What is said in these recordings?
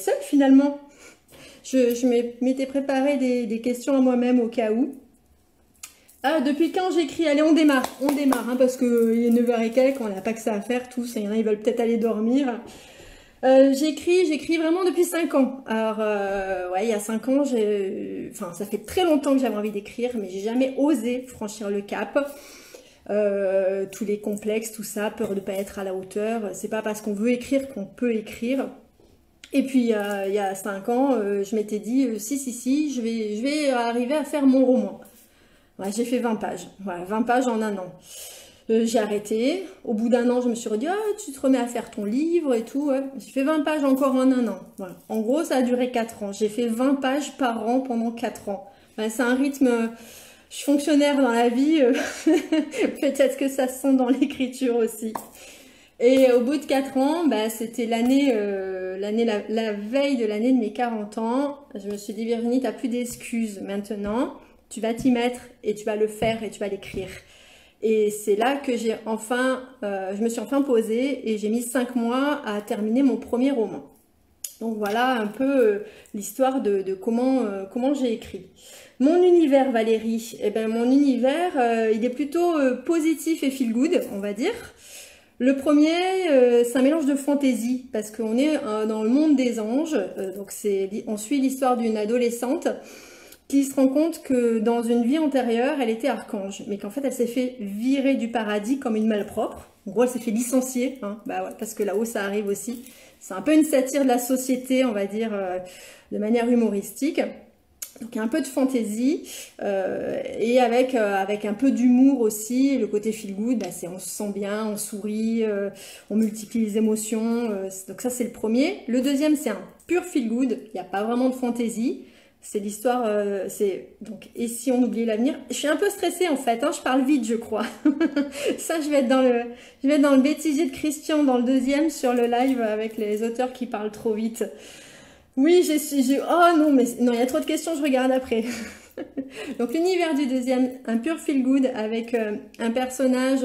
être seule finalement. Je m'étais préparé des questions à moi-même au cas où. Ah, depuis quand j'écris? Allez, on démarre, hein, parce qu'il est 9h et quelques, on n'a pas que ça à faire tous, il y en a, ils veulent peut-être aller dormir. J'écris vraiment depuis 5 ans. Alors, ouais, il y a 5 ans, enfin, ça fait très longtemps que j'avais envie d'écrire, mais j'ai jamais osé franchir le cap. Tous les complexes, tout ça, peur de pas être à la hauteur. C'est pas parce qu'on veut écrire qu'on peut écrire. Et puis, il y a 5 ans, je m'étais dit, si, je vais arriver à faire mon roman. Ouais, j'ai fait 20 pages. Voilà, 20 pages en un an. J'ai arrêté. Au bout d'un an, je me suis redit, ah, tu te remets à faire ton livre et tout. Ouais. J'ai fait 20 pages encore en un an. Voilà. En gros, ça a duré 4 ans. J'ai fait 20 pages par an pendant 4 ans. Ouais, c'est un rythme... Je suis fonctionnaire dans la vie. Peut-être que ça se sent dans l'écriture aussi. Et au bout de 4 ans, bah, c'était la veille de l'année de mes 40 ans. Je me suis dit, Virginie, tu n'as plus d'excuses maintenant. Tu vas t'y mettre et tu vas le faire et tu vas l'écrire. Et c'est là que je me suis enfin posée et j'ai mis 5 mois à terminer mon premier roman. Donc voilà un peu l'histoire de comment j'ai écrit. Mon univers, Valérie, eh ben, mon univers, il est plutôt positif et feel good, on va dire. Le premier, c'est un mélange de fantaisie, parce qu'on est dans le monde des anges. Donc on suit l'histoire d'une adolescente qui se rend compte que dans une vie antérieure, elle était archange, mais qu'en fait, elle s'est fait virer du paradis comme une malpropre. En gros, elle s'est fait licencier, hein, bah ouais, parce que là-haut, ça arrive aussi. C'est un peu une satire de la société, on va dire, de manière humoristique. Donc, il y a un peu de fantaisie et avec un peu d'humour aussi. Le côté feel good, bah, on se sent bien, on sourit, on multiplie les émotions. Donc ça, c'est le premier. Le deuxième, c'est un pur feel good. Il n'y a pas vraiment de fantaisie. C'est l'histoire, donc, et si on oubliait l'avenir? Je suis un peu stressée en fait, hein, je parle vite je crois. Ça, je vais être dans le bêtisier de Christian dans le deuxième sur le live avec les auteurs qui parlent trop vite. Oui, oh non, mais non, il y a trop de questions, je regarde après. Donc l'univers du deuxième, un pur feel good avec un personnage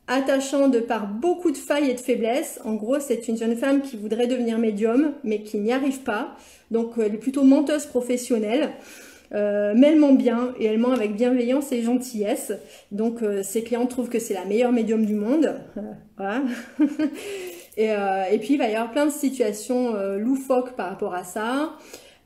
attachant de par beaucoup de failles et de faiblesses. En gros, c'est une jeune femme qui voudrait devenir médium, mais qui n'y arrive pas. Donc, elle est plutôt menteuse professionnelle. Mais elle ment bien, et elle ment avec bienveillance et gentillesse. Donc, ses clients trouvent que c'est la meilleure médium du monde. Voilà. Et puis, il va y avoir plein de situations loufoques par rapport à ça.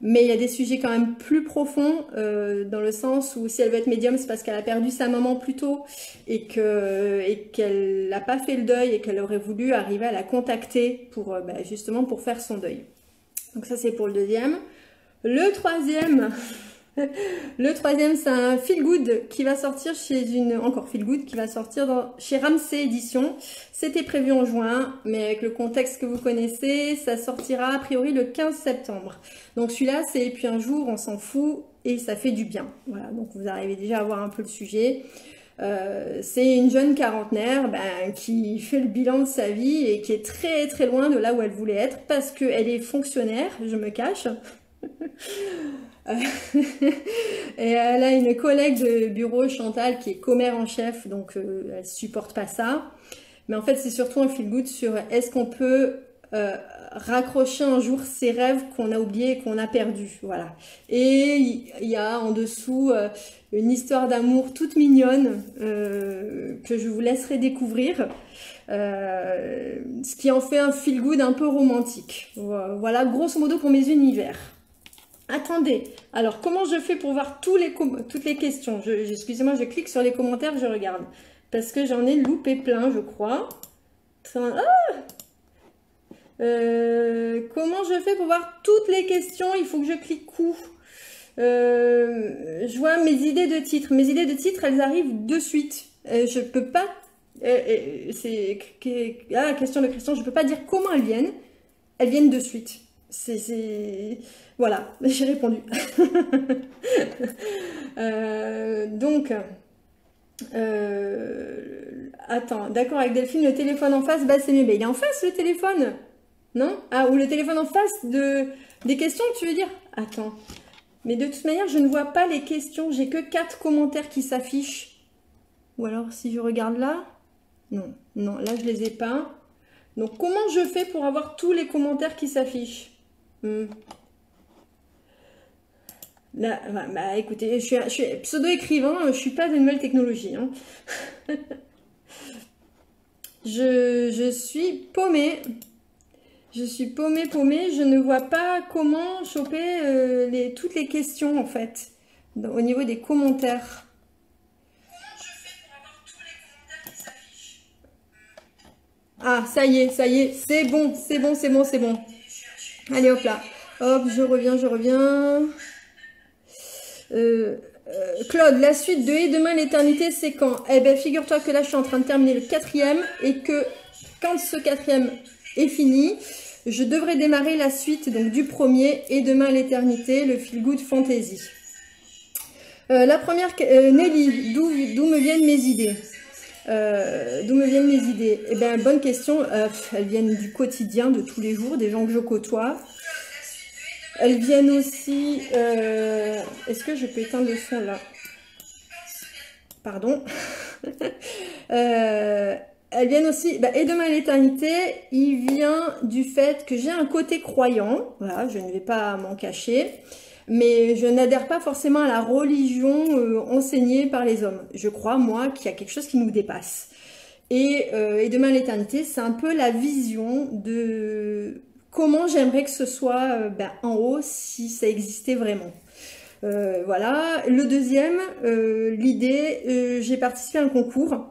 Mais il y a des sujets quand même plus profonds, dans le sens où si elle veut être médium, c'est parce qu'elle a perdu sa maman plus tôt et qu'elle n'a pas fait le deuil et qu'elle aurait voulu arriver à la contacter pour justement pour faire son deuil. Donc ça, c'est pour le deuxième. Le troisième, c'est un feel good qui va sortir chez Ramsey Éditions. C'était prévu en juin, mais avec le contexte que vous connaissez, ça sortira a priori le 15 septembre. Donc celui-là, c'est « Et puis un jour, on s'en fout et ça fait du bien ». Voilà, donc vous arrivez déjà à voir un peu le sujet. C'est une jeune quarantenaire qui fait le bilan de sa vie et qui est très très loin de là où elle voulait être parce qu'elle est fonctionnaire, je me cache. Et elle a une collègue de bureau, Chantal, qui est commère en chef, donc elle supporte pas ça. Mais en fait, c'est surtout un feel good sur est-ce qu'on peut raccrocher un jour ses rêves qu'on a oubliés et qu'on a perdus. Voilà. Et il y a en dessous une histoire d'amour toute mignonne que je vous laisserai découvrir. Ce qui en fait un feel good un peu romantique. Voilà, grosso modo pour mes univers. Attendez, alors comment je fais pour voir toutes les questions? Excusez-moi, je clique sur les commentaires, je regarde. Parce que j'en ai loupé plein, je crois. Comment je fais pour voir toutes les questions? Il faut que je clique où? Je vois mes idées de titres. Mes idées de titres, elles arrivent de suite. Je peux pas... question de Christian, je peux pas dire comment elles viennent. Elles viennent de suite. Voilà, j'ai répondu. Attends, d'accord avec Delphine, le téléphone en face, c'est mieux. Mais il est en face le téléphone, non? Ah, ou le téléphone en face des questions, tu veux dire? Attends. Mais de toute manière, je ne vois pas les questions. J'ai que 4 commentaires qui s'affichent. Ou alors, si je regarde là? Non, là, je les ai pas. Donc, comment je fais pour avoir tous les commentaires qui s'affichent? Hmm. Là, bah, écoutez, je suis pseudo-écrivain, je suis pas de nouvelles technologies. Hein. Je suis paumée. Je suis paumée, je ne vois pas comment choper toutes les questions en fait, au niveau des commentaires. Ah, ça y est, c'est bon, c'est bon, c'est bon, c'est bon. Allez hop là, hop, je reviens. Claude, la suite de Et demain l'éternité, c'est quand? Eh bien, figure-toi que là, je suis en train de terminer le 4e et que quand ce 4e est fini, je devrais démarrer la suite donc du premier Et demain l'éternité, le Feel Good Fantasy. La première, Nelly, d'où me viennent mes idées? Eh bien, bonne question. Elles viennent du quotidien, de tous les jours, des gens que je côtoie. Elles viennent aussi... Est-ce que je peux éteindre le son là? Pardon. Elles viennent aussi... Et demain l'éternité, il vient du fait que j'ai un côté croyant. Voilà, je ne vais pas m'en cacher. Mais je n'adhère pas forcément à la religion enseignée par les hommes. Je crois, moi, qu'il y a quelque chose qui nous dépasse. Et demain l'éternité, c'est un peu la vision de... comment j'aimerais que ce soit en haut si ça existait vraiment. Voilà. Le deuxième, l'idée, j'ai participé à un concours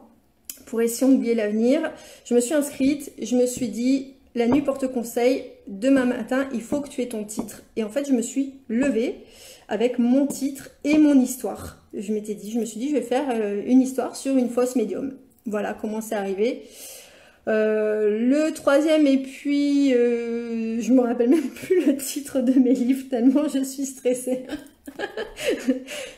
pour essayer d'oublier l'avenir. Je me suis inscrite, je me suis dit, la nuit porte conseil, demain matin, il faut que tu aies ton titre. Et en fait, je me suis levée avec mon titre et mon histoire. Je me suis dit, je vais faire une histoire sur une fausse médium. Voilà comment c'est arrivé. Le troisième, et puis je me rappelle même plus le titre de mes livres tellement je suis stressée.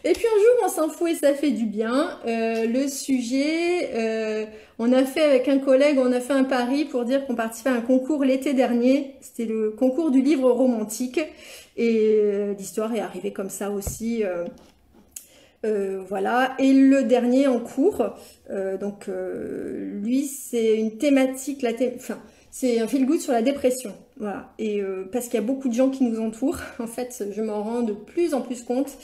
Et puis un jour on s'en fout et ça fait du bien. Le sujet, on a fait avec un collègue, on a fait un pari pour dire qu'on participait à un concours l'été dernier. C'était le concours du livre romantique et l'histoire est arrivée comme ça aussi. Voilà, et le dernier en cours, lui c'est une thématique, c'est un feel good sur la dépression, voilà, et parce qu'il y a beaucoup de gens qui nous entourent, en fait je m'en rends de plus en plus compte,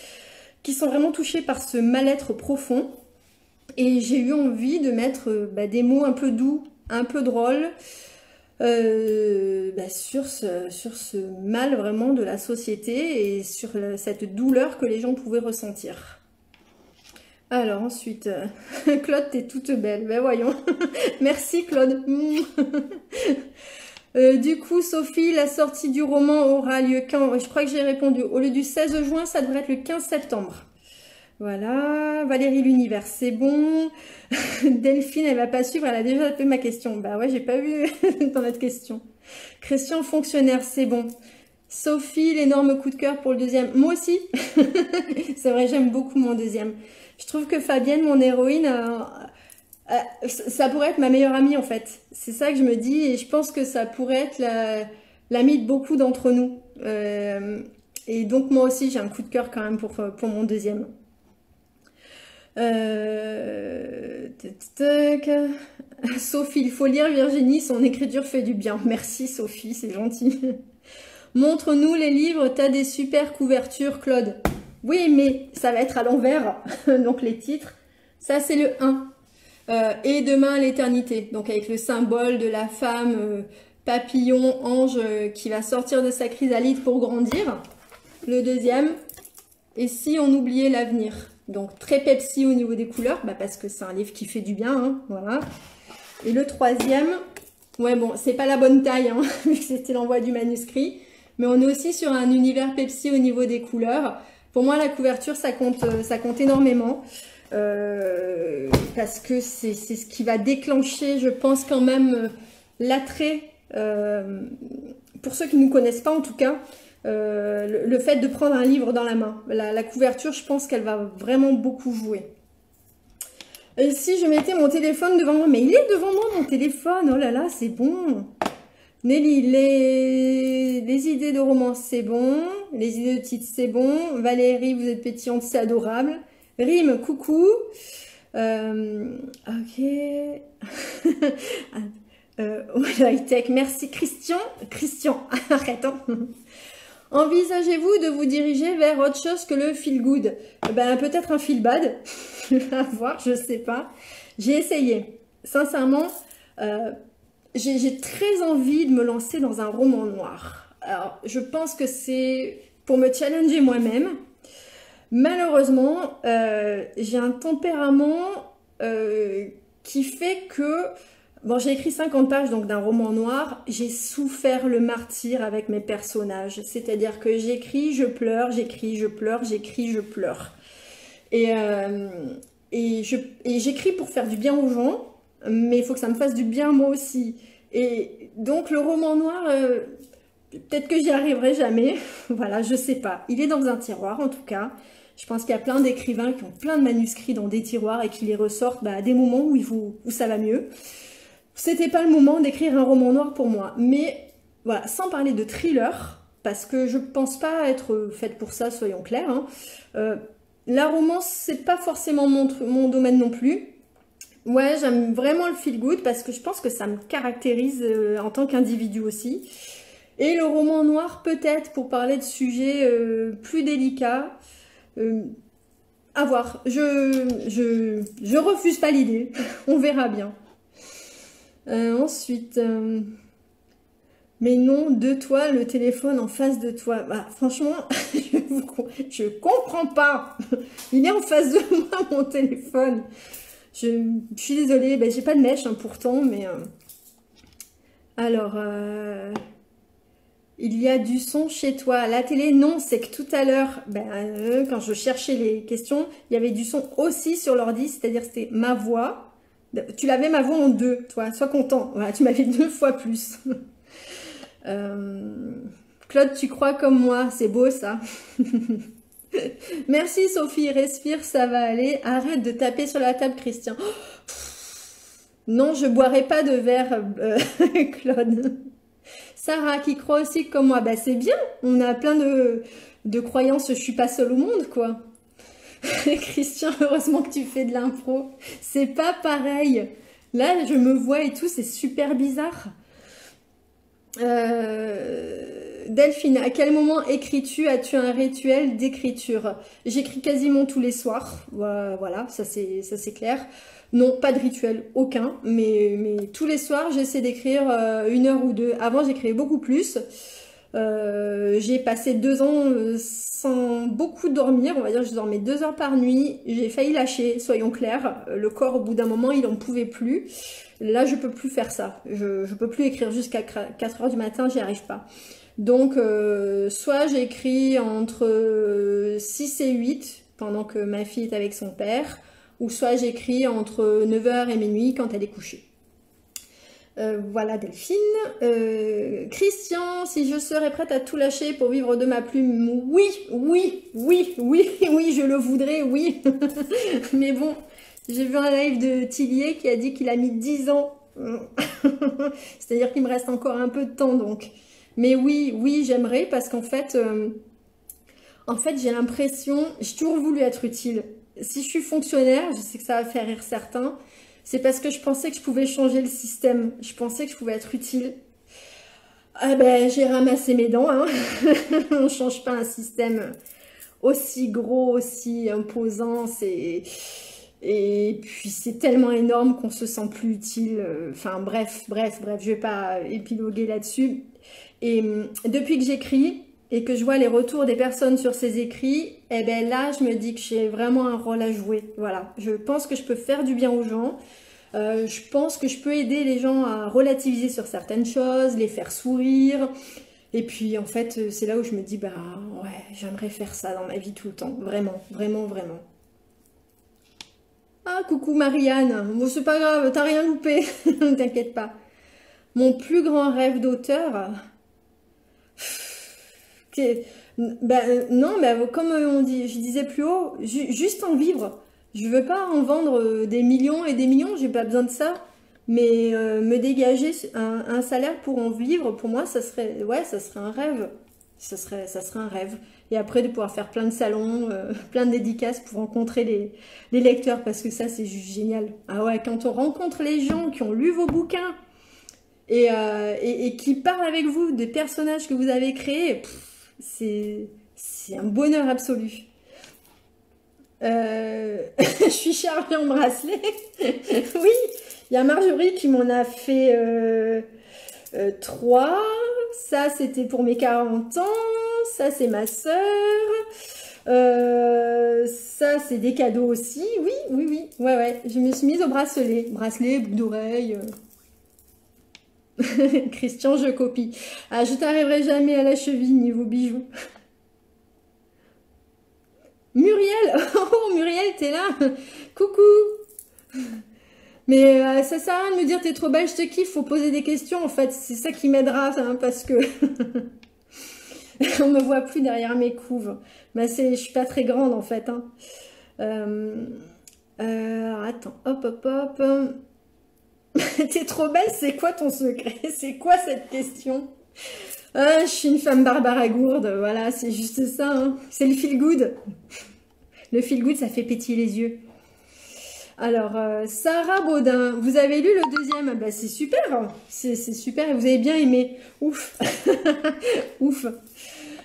qui sont vraiment touchés par ce mal-être profond, et j'ai eu envie de mettre des mots un peu doux, un peu drôles, sur ce mal vraiment de la société et sur cette douleur que les gens pouvaient ressentir. Alors ensuite, Claude, t'es toute belle. Ben voyons. Merci Claude. Du coup, Sophie, la sortie du roman aura lieu quand? Je crois que j'ai répondu. Au lieu du 16 juin, ça devrait être le 15 septembre. Voilà. Valérie l'univers, c'est bon. Delphine, elle va pas suivre, elle a déjà fait ma question. Bah ouais, j'ai pas vu dans notre question. Christian, fonctionnaire, c'est bon. Sophie, l'énorme coup de cœur pour le deuxième. Moi aussi. C'est vrai, j'aime beaucoup mon deuxième. Je trouve que Fabienne, mon héroïne, ça pourrait être ma meilleure amie en fait. C'est ça que je me dis et je pense que ça pourrait être l'amie de beaucoup d'entre nous. Et donc moi aussi, j'ai un coup de cœur quand même pour mon deuxième. Sophie, il faut lire Virginie, son écriture fait du bien. Merci Sophie, c'est gentil. Montre-nous les livres, t'as des super couvertures, Claude. Oui, mais ça va être à l'envers, donc les titres. Ça, c'est le 1. Et demain, l'éternité. Donc, avec le symbole de la femme papillon, ange, qui va sortir de sa chrysalide pour grandir. Le deuxième. Et si on oubliait l'avenir? Donc, très Pepsi au niveau des couleurs, parce que c'est un livre qui fait du bien, hein, voilà. Et le troisième, ouais, bon, c'est pas la bonne taille, hein, vu que c'était l'envoi du manuscrit. Mais on est aussi sur un univers Pepsi au niveau des couleurs. Pour moi, la couverture, ça compte énormément. Parce que c'est ce qui va déclencher, je pense, quand même, l'attrait, pour ceux qui ne nous connaissent pas en tout cas, le fait de prendre un livre dans la main. La couverture, je pense qu'elle va vraiment beaucoup jouer. Et si je mettais mon téléphone devant moi, mais il est devant moi mon téléphone, oh là là, c'est bon. Nelly, les idées de romance, c'est bon. Les idées de titres, c'est bon. Valérie, vous êtes pétillante, c'est adorable. Rime, coucou. Ok. High tech, merci. Christian, arrête. Hein. Envisagez-vous de vous diriger vers autre chose que le feel good? Ben, peut-être un feel bad. À voir, je sais pas. J'ai essayé. Sincèrement, j'ai très envie de me lancer dans un roman noir. Alors, je pense que c'est pour me challenger moi-même. Malheureusement, j'ai un tempérament qui fait que... Bon, j'ai écrit 50 pages donc d'un roman noir. J'ai souffert le martyre avec mes personnages. C'est-à-dire que j'écris, je pleure, j'écris, je pleure, j'écris, je pleure. Et j'écris pour faire du bien aux gens, mais il faut que ça me fasse du bien moi aussi. Et donc le roman noir, peut-être que j'y arriverai jamais. Voilà, je sais pas. Il est dans un tiroir en tout cas. Je pense qu'il y a plein d'écrivains qui ont plein de manuscrits dans des tiroirs et qui les ressortent à des moments où ça va mieux. C'était pas le moment d'écrire un roman noir pour moi. Mais voilà, sans parler de thriller, parce que je pense pas être faite pour ça, soyons clairs. Hein. La romance, c'est pas forcément mon domaine non plus. Ouais, j'aime vraiment le feel good parce que je pense que ça me caractérise en tant qu'individu aussi. Et le roman noir, peut-être, pour parler de sujets plus délicats. À voir. Je refuse pas l'idée. On verra bien. Ensuite, mais non, de toi, le téléphone en face de toi. Bah, franchement, je comprends pas. Il est en face de moi, mon téléphone. Je suis désolée, ben, j'ai pas de mèche hein, pourtant, mais... Alors, il y a du son chez toi. La télé, non, c'est que tout à l'heure, ben, quand je cherchais les questions, il y avait du son aussi sur l'ordi, c'est-à-dire c'était ma voix. Tu l'avais ma voix en deux, toi, sois content. Voilà, tu m'avais 2 fois plus. Claude, tu crois comme moi, c'est beau ça. Merci Sophie, respire, ça va aller. Arrête de taper sur la table, Christian. Non, je boirai pas de verre, Claude. Sarah, qui croit aussi comme moi, bah c'est bien. On a plein de croyances, je suis pas seule au monde, quoi. Christian, heureusement que tu fais de l'impro. C'est pas pareil. Là, je me vois et tout, c'est super bizarre. Delphine, à quel moment écris-tu? As-tu un rituel d'écriture? J'écris quasiment tous les soirs. Voilà, ça c'est clair. Non, pas de rituel, aucun. Mais tous les soirs, j'essaie d'écrire 1 heure ou 2. Avant, j'écrivais beaucoup plus. J'ai passé 2 ans sans beaucoup dormir, on va dire je dormais 2 heures par nuit, j'ai failli lâcher, soyons clairs, le corps au bout d'un moment il en pouvait plus, là je peux plus faire ça, je peux plus écrire jusqu'à 4 heures du matin, j'y arrive pas. Donc soit j'écris entre 6 et 8 pendant que ma fille est avec son père, ou soit j'écris entre 9 h et minuit quand elle est couchée. Voilà Delphine. Christian, si je serais prête à tout lâcher pour vivre de ma plume, oui, je le voudrais, oui. Mais bon, j'ai vu un live de Tillier qui a dit qu'il a mis 10 ans. C'est-à-dire qu'il me reste encore un peu de temps donc. Mais oui, j'aimerais parce qu'en fait, j'ai l'impression, j'ai toujours voulu être utile. Si je suis fonctionnaire, je sais que ça va faire rire certains, c'est parce que je pensais que je pouvais changer le système. Je pensais que je pouvais être utile. Ah ben, j'ai ramassé mes dents. Hein. On ne change pas un système aussi gros, aussi imposant. Et puis, c'est tellement énorme qu'on se sent plus utile. Enfin, bref. Je vais pas épiloguer là-dessus. Et depuis que j'écris et que je vois les retours des personnes sur ces écrits, et ben là, je me dis que j'ai vraiment un rôle à jouer. Voilà, je pense que je peux faire du bien aux gens. Je pense que je peux aider les gens à relativiser sur certaines choses, les faire sourire. Et puis, en fait, c'est là où je me dis, bah ouais, j'aimerais faire ça dans ma vie tout le temps. Vraiment. Ah, coucou Marianne. Bon, c'est pas grave, t'as rien loupé. Ne t'inquiète pas. Mon plus grand rêve d'auteur... non, mais comme je disais plus haut, juste en vivre. Je veux pas en vendre des millions et des millions, j'ai pas besoin de ça. Mais me dégager un salaire pour en vivre, pour moi, ça serait un rêve. Ça serait un rêve. Et après, de pouvoir faire plein de salons, plein de dédicaces pour rencontrer les lecteurs, parce que ça, c'est juste génial. Ah ouais, quand on rencontre les gens qui ont lu vos bouquins et qui parlent avec vous des personnages que vous avez créés, c'est un bonheur absolu. Je suis chargée en bracelet. Oui, il y a Marjorie qui m'en a fait 3. Ça, c'était pour mes 40 ans. Ça, c'est ma sœur. Ça, c'est des cadeaux aussi. Oui, oui, oui. Ouais, ouais. Je me suis mise au bracelet. Bracelet, boucle d'oreille. Christian, je copie. Ah, je t'arriverai jamais à la cheville niveau bijoux. Muriel, oh Muriel, t'es là? Coucou. Mais ça sert à rien de me dire t'es trop belle, je te kiffe, faut poser des questions en fait, c'est ça qui m'aidera hein, parce que on me voit plus derrière mes couves. Bah, je suis pas très grande en fait. Hein. Attends, hop hop hop. T'es trop belle, c'est quoi ton secret? C'est quoi cette question? Je suis une femme Barbara Gourde, voilà, c'est juste ça. Hein. C'est le feel good. Le feel good, ça fait pétiller les yeux. Alors, Sarah Baudin, vous avez lu le deuxième? Bah, c'est super, c'est super, et vous avez bien aimé. Ouf, ouf.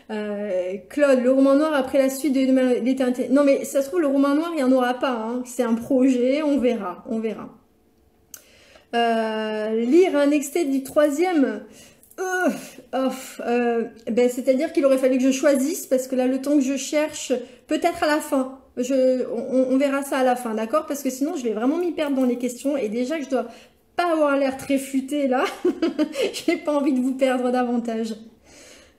Claude, le roman noir après la suite de l'éternité. Non, mais ça se trouve, le roman noir, il n'y en aura pas. Hein. C'est un projet, on verra, on verra. Lire un extrait du troisième. Ben, c'est-à-dire qu'il aurait fallu que je choisisse parce que là, le temps que je cherche, peut-être à la fin. On verra ça à la fin, d'accord? Parce que sinon, je vais vraiment m'y perdre dans les questions. Et déjà que je dois pas avoir l'air très futé là, j'ai pas envie de vous perdre davantage.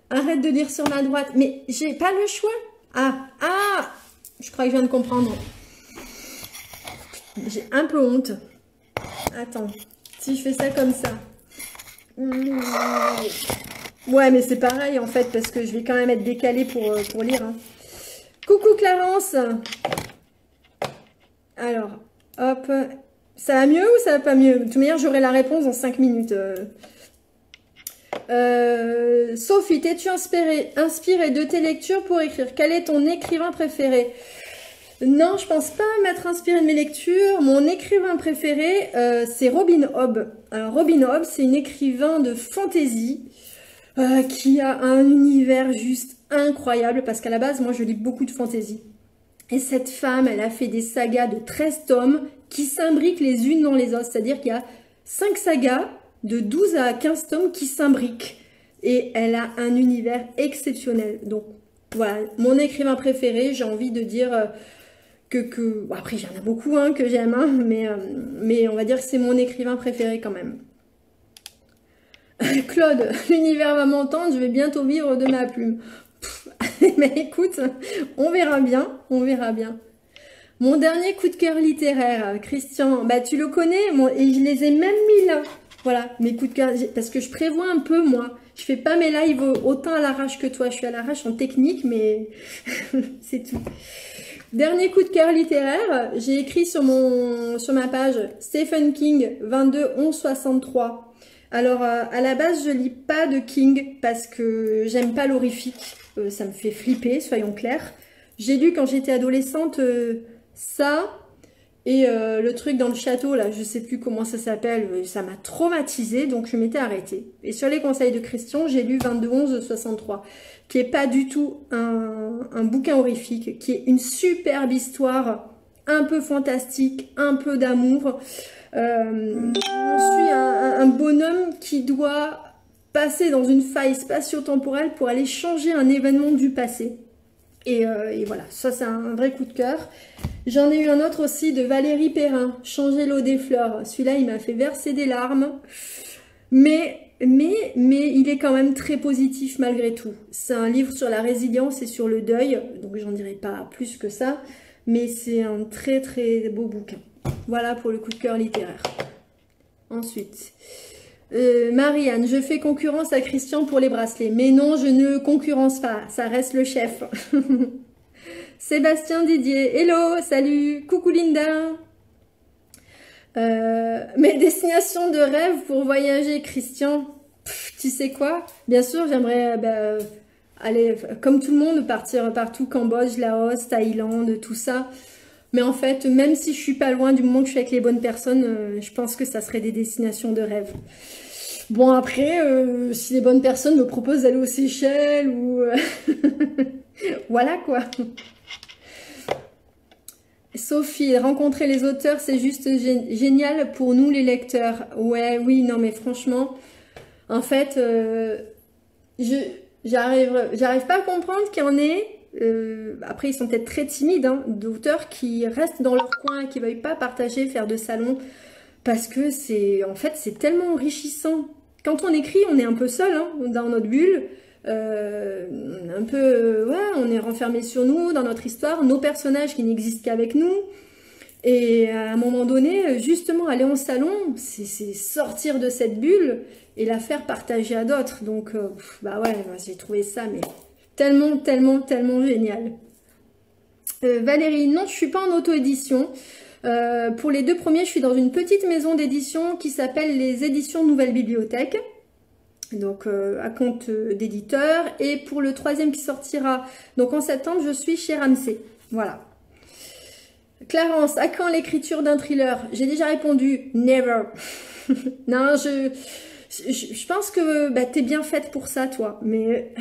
Arrête de lire sur ma droite. Mais j'ai pas le choix. Ah, je crois que je viens de comprendre. J'ai un peu honte. Attends, si je fais ça comme ça. Ouais, mais c'est pareil en fait, parce que je vais quand même être décalée pour lire. Hein. Coucou Clarence. Alors, hop. Ça va mieux ou ça va pas mieux? De toute manière, j'aurai la réponse dans 5 minutes. Sophie, t'es-tu inspirée de tes lectures pour écrire? Quel est ton écrivain préféré? Non, je pense pas m'être inspirée de mes lectures. Mon écrivain préféré, c'est Robin Hobb. Alors, Robin Hobb, c'est une écrivain de fantasy qui a un univers juste incroyable parce qu'à la base, moi, je lis beaucoup de fantasy. Et cette femme, elle a fait des sagas de 13 tomes qui s'imbriquent les unes dans les autres. C'est-à-dire qu'il y a 5 sagas de 12 à 15 tomes qui s'imbriquent. Et elle a un univers exceptionnel. Donc, voilà, mon écrivain préféré, j'ai envie de dire... Bon, après, il y en a beaucoup hein, que j'aime, hein, mais on va dire que c'est mon écrivain préféré quand même. Claude, l'univers va m'entendre, je vais bientôt vivre de ma plume. Mais écoute, on verra bien, on verra bien. Mon dernier coup de cœur littéraire, Christian, bah tu le connais, et je les ai même mis là. Voilà, mes coups de cœur, parce que je prévois un peu, moi. Je fais pas mes lives autant à l'arrache que toi. Je suis à l'arrache en technique, mais c'est tout. Dernier coup de cœur littéraire, j'ai écrit sur ma page Stephen King 22 11 63. Alors à la base je lis pas de King parce que j'aime pas l'horrifique, ça me fait flipper, soyons clairs. J'ai lu quand j'étais adolescente ça et le truc dans le château là, je sais plus comment ça s'appelle, ça m'a traumatisée donc je m'étais arrêtée. Et sur les conseils de Christian, j'ai lu 22 11 63. Qui est pas du tout un bouquin horrifique, qui est une superbe histoire, un peu fantastique, un peu d'amour. On suit un bonhomme qui doit passer dans une faille spatio-temporelle pour aller changer un événement du passé. Et voilà, ça c'est un vrai coup de cœur. J'en ai eu un autre aussi de Valérie Perrin, Changer l'eau des fleurs. Celui-là, il m'a fait verser des larmes. Mais il est quand même très positif malgré tout. C'est un livre sur la résilience et sur le deuil, donc j'en dirai pas plus que ça, mais c'est un très très beau bouquin. Voilà pour le coup de cœur littéraire. Ensuite, Marianne, je fais concurrence à Christian pour les bracelets, mais non, je ne concurrence pas, ça reste le chef. Sébastien Didier, hello, salut, coucou Linda. Mes destinations de rêve pour voyager, Christian. Tu sais quoi? Bien sûr, j'aimerais aller, comme tout le monde, partir partout, Cambodge, Laos, Thaïlande, tout ça. Mais en fait, même si je suis pas loin, du moment que je suis avec les bonnes personnes, je pense que ça serait des destinations de rêve. Bon, après, si les bonnes personnes me proposent d'aller aux Seychelles ou... voilà quoi. Sophie, rencontrer les auteurs, c'est juste génial pour nous les lecteurs. Ouais, oui, non, mais franchement, en fait, j'arrive pas à comprendre qu'il y en ait. Après, ils sont peut-être très timides, hein, d'auteurs qui restent dans leur coin, qui ne veuillent pas partager, faire de salon, parce que en fait, c'est tellement enrichissant. Quand on écrit, on est un peu seul, hein, dans notre bulle. Un peu, ouais, on est renfermé sur nous, dans notre histoire, nos personnages qui n'existent qu'avec nous. Et à un moment donné, justement, aller en salon, c'est sortir de cette bulle et la faire partager à d'autres. Donc, bah ouais, j'ai trouvé ça, mais tellement, tellement, tellement génial. Valérie, non, je suis pas en auto-édition. Pour les 2 premiers, je suis dans une petite maison d'édition qui s'appelle les Éditions Nouvelle Bibliothèque. Donc à compte d'éditeur. Et pour le 3e qui sortira donc en septembre, je suis chez Ramsay. Voilà. Clarence, à quand l'écriture d'un thriller? J'ai déjà répondu never. Non, je pense que bah, t'es bien faite pour ça, toi. Mais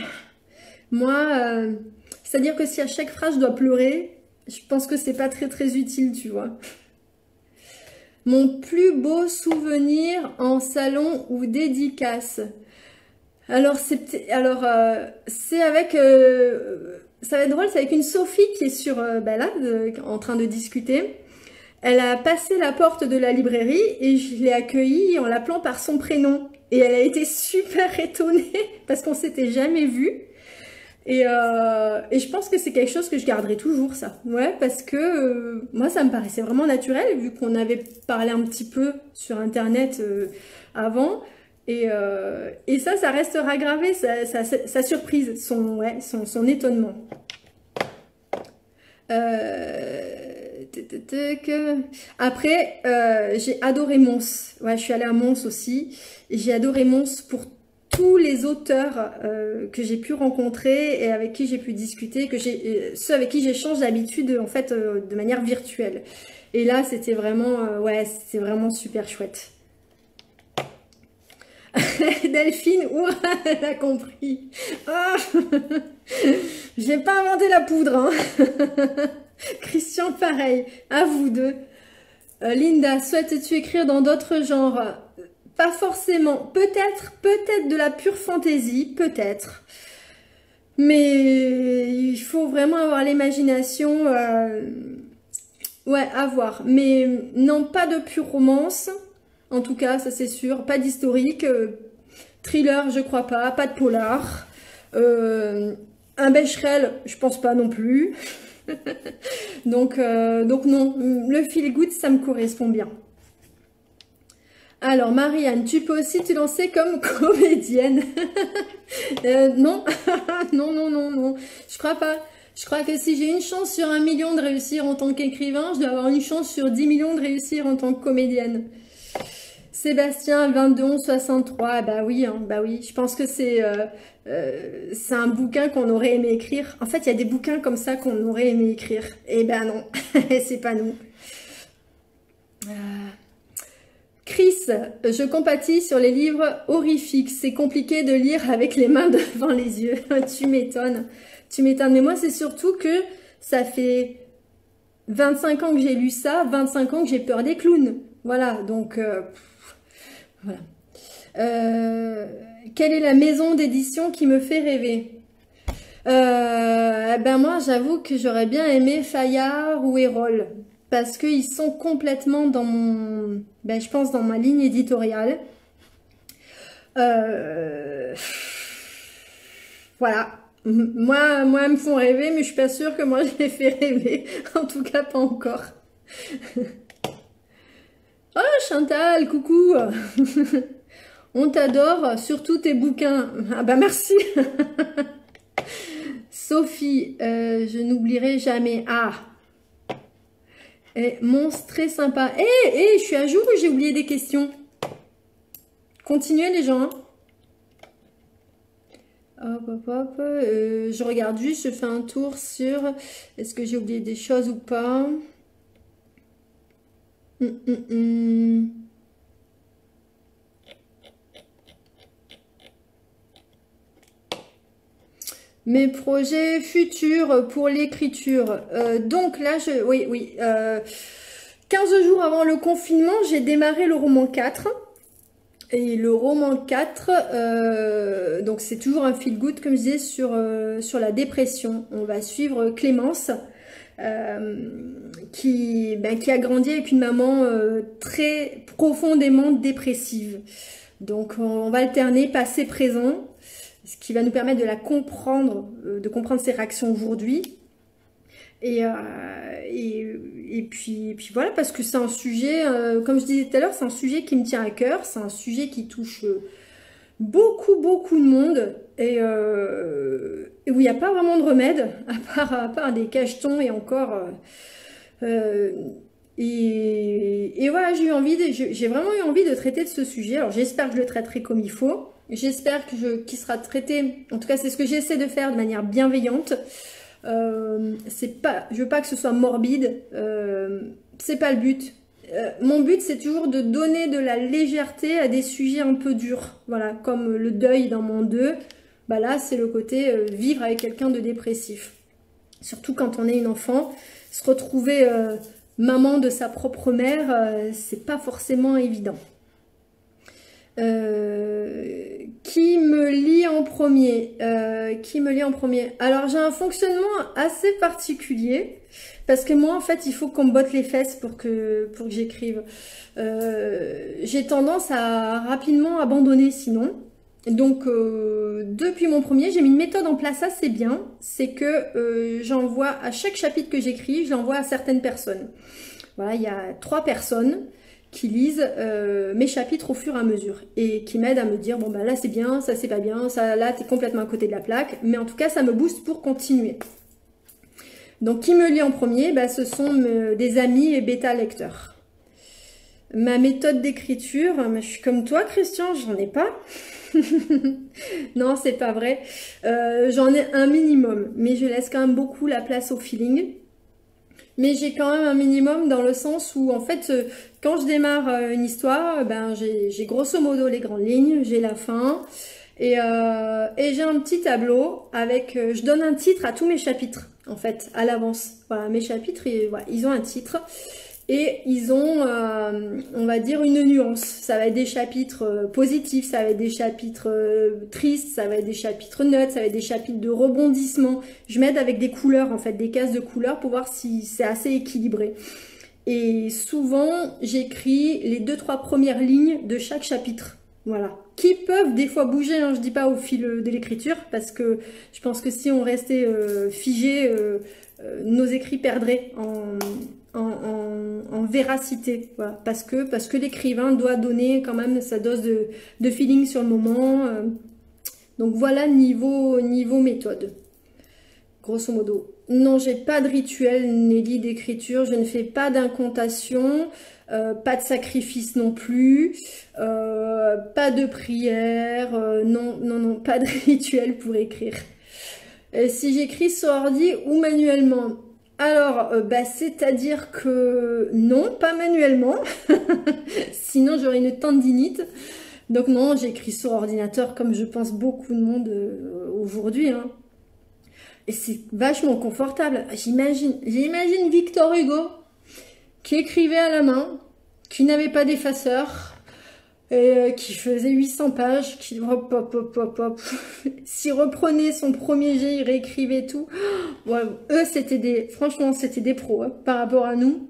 moi, c'est-à-dire que si à chaque phrase je dois pleurer, je pense que c'est pas très très utile, tu vois. Mon plus beau souvenir en salon ou dédicace. Alors, c'est avec... ça va être drôle, c'est avec une Sophie qui est sur, bah là, en train de discuter. Elle a passé la porte de la librairie et je l'ai accueillie en l'appelant par son prénom. Et elle a été super étonnée parce qu'on s'était jamais vus. Et je pense que c'est quelque chose que je garderai toujours, ça. Ouais, parce que moi, ça me paraissait vraiment naturel, vu qu'on avait parlé un petit peu sur Internet avant. Et ça restera gravé, sa surprise, son étonnement. Après, j'ai adoré Mons. Ouais, je suis allée à Mons aussi. J'ai adoré Mons pour tous les auteurs que j'ai pu rencontrer et avec qui j'ai pu discuter, ceux avec qui j'échange d'habitude en fait de manière virtuelle. Et là, c'était vraiment, ouais, c'était vraiment super chouette. Delphine, ouah, elle a compris. Oh, j'ai pas inventé la poudre. Hein. Christian, pareil. À vous deux. Linda, souhaites-tu écrire dans d'autres genres? Pas forcément. Peut-être de la pure fantaisie, peut-être. Mais il faut vraiment avoir l'imagination. Ouais, à voir. Mais non, pas de pure romance. En tout cas, ça c'est sûr. Pas d'historique. Thriller, je crois pas. Pas de polar. Un Becherel, je pense pas non plus. donc non. Le feel good, ça me correspond bien. Alors, Marianne, tu peux aussi te lancer comme comédienne. Non. Non. Je crois pas. Je crois que si j'ai une chance sur 1 million de réussir en tant qu'écrivain, je dois avoir une chance sur 10 millions de réussir en tant que comédienne. Sébastien, 22 63, bah oui, hein, bah oui. Je pense que c'est un bouquin qu'on aurait aimé écrire. En fait, il y a des bouquins comme ça qu'on aurait aimé écrire. Eh ben non, c'est pas nous. Chris, je compatis sur les livres horrifiques. C'est compliqué de lire avec les mains devant les yeux. Tu m'étonnes. Tu m'étonnes. Mais moi, c'est surtout que ça fait 25 ans que j'ai lu ça, 25 ans que j'ai peur des clowns. Voilà, donc... voilà. Quelle est la maison d'édition qui me fait rêver? Ben moi, j'avoue que j'aurais bien aimé Fayard ou Erol. Parce qu'ils sont complètement dans mon... Ben, je pense dans ma ligne éditoriale. Voilà. Moi, ils me font rêver, mais je suis pas sûre que moi, je les fais rêver. En tout cas, pas encore. Oh, Chantal, coucou. On t'adore, surtout tes bouquins. Ah bah merci. Sophie, je n'oublierai jamais. Ah. Monstre très sympa. Je suis à jour ou j'ai oublié des questions? Continuez les gens. Hop. Je regarde juste, je fais un tour sur... Est-ce que j'ai oublié des choses ou pas? Mes projets futurs pour l'écriture. Donc là, oui. 15 jours avant le confinement, j'ai démarré le roman 4. Et le roman 4, donc c'est toujours un feel good, comme je disais, sur la dépression. On va suivre Clémence, qui a grandi avec une maman très profondément dépressive. Donc on va alterner passé-présent, ce qui va nous permettre de la comprendre, de comprendre ses réactions aujourd'hui. Et puis voilà, parce que c'est un sujet, comme je disais tout à l'heure, c'est un sujet qui me tient à cœur, c'est un sujet qui touche beaucoup de monde, et où il n'y a pas vraiment de remède, à part des cachetons, et encore... et voilà, j'ai vraiment eu envie de traiter de ce sujet. Alors j'espère que je le traiterai comme il faut, j'espère qu'il sera traité, en tout cas c'est ce que j'essaie de faire, de manière bienveillante. Je veux pas que ce soit morbide, c'est pas le but. Mon but, c'est toujours de donner de la légèreté à des sujets un peu durs, voilà, comme le deuil dans mon 2. Bah là c'est le côté vivre avec quelqu'un de dépressif, surtout quand on est une enfant, se retrouver maman de sa propre mère, c'est pas forcément évident. Qui me lit en premier? Alors j'ai un fonctionnement assez particulier, parce que moi en fait il faut qu'on me botte les fesses pour que j'écrive. J'ai tendance à rapidement abandonner sinon. Donc depuis mon premier, j'ai mis une méthode en place assez bien, c'est que j'envoie à chaque chapitre que j'écris, je l'envoie à certaines personnes. Voilà, il y a 3 personnes qui lisent mes chapitres au fur et à mesure et qui m'aident à me dire bon bah là c'est bien, ça c'est pas bien, ça là t'es complètement à côté de la plaque, mais en tout cas ça me booste pour continuer. Donc qui me lit en premier? Bah, ce sont des amis et bêta lecteurs. Ma méthode d'écriture, je suis comme toi Christian, j'en ai pas. Non, c'est pas vrai. J'en ai un minimum, mais je laisse quand même beaucoup la place au feeling. Mais j'ai quand même un minimum dans le sens où, en fait, quand je démarre une histoire, ben, j'ai grosso modo les grandes lignes, j'ai la fin, et j'ai un petit tableau avec, je donne un titre à tous mes chapitres, en fait, à l'avance. Voilà, mes chapitres, voilà, ils ont un titre. Et ils ont, on va dire, une nuance. Ça va être des chapitres positifs, ça va être des chapitres tristes, ça va être des chapitres neutres, ça va être des chapitres de rebondissement. Je m'aide avec des couleurs, en fait, des cases de couleurs pour voir si c'est assez équilibré. Et souvent, j'écris les 2-3 premières lignes de chaque chapitre. Voilà. Qui peuvent des fois bouger, hein, je dis pas au fil de l'écriture, parce que je pense que si on restait figé, nos écrits perdraient en véracité, voilà, parce que l'écrivain doit donner quand même sa dose de feeling sur le moment. Donc voilà niveau méthode, grosso modo. Non, j'ai pas de rituel, Nelly, d'écriture, je ne fais pas d'incantation, pas de sacrifice non plus, pas de prière, non, pas de rituel pour écrire. Si j'écris sur ordi ou manuellement? Alors, c'est-à-dire que non, pas manuellement, sinon j'aurais une tendinite. Donc non, j'écris sur ordinateur comme je pense beaucoup de monde aujourd'hui, hein. Et c'est vachement confortable. J'imagine Victor Hugo qui écrivait à la main, qui n'avait pas d'effaceur, et qui faisait 800 pages, qui hop. S'il reprenait son premier jet, il réécrivait tout. Ouais, eux, franchement, c'était des pros, hein, par rapport à nous.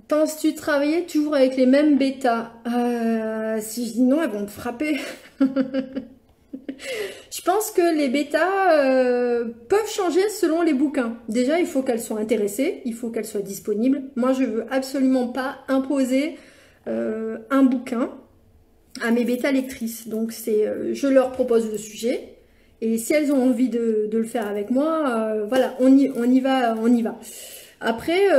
Penses-tu travailler toujours avec les mêmes bêtas? Si je dis non, elles vont me frapper. Je pense que les bêtas peuvent changer selon les bouquins. Déjà, il faut qu'elles soient intéressées, il faut qu'elles soient disponibles. Moi, je veux absolument pas imposer un bouquin à mes bêta lectrices. Donc, je leur propose le sujet. Et si elles ont envie de le faire avec moi, voilà, on y va. Après,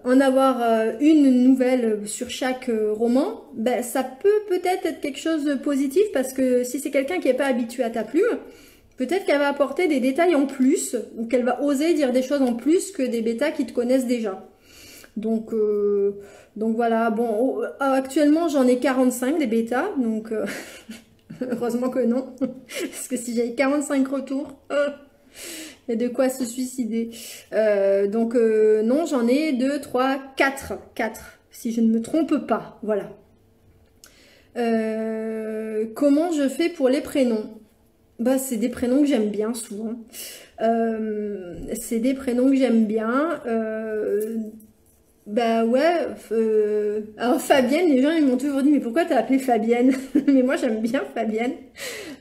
en avoir une nouvelle sur chaque roman, ben, ça peut peut-être être quelque chose de positif, parce que si c'est quelqu'un qui n'est pas habitué à ta plume, peut-être qu'elle va apporter des détails en plus, ou qu'elle va oser dire des choses en plus que des bêtas qui te connaissent déjà. Donc voilà, bon, actuellement j'en ai 45 des bêtas, donc heureusement que non, parce que si j'avais 45 retours, il y a de quoi se suicider. Non, j'en ai 2, 3, 4, si je ne me trompe pas, voilà. Comment je fais pour les prénoms? Bah, c'est des prénoms que j'aime bien souvent. C'est des prénoms que j'aime bien. Bah ouais, alors Fabienne, les gens ils m'ont toujours dit mais pourquoi t'as appelé Fabienne? Mais moi j'aime bien Fabienne.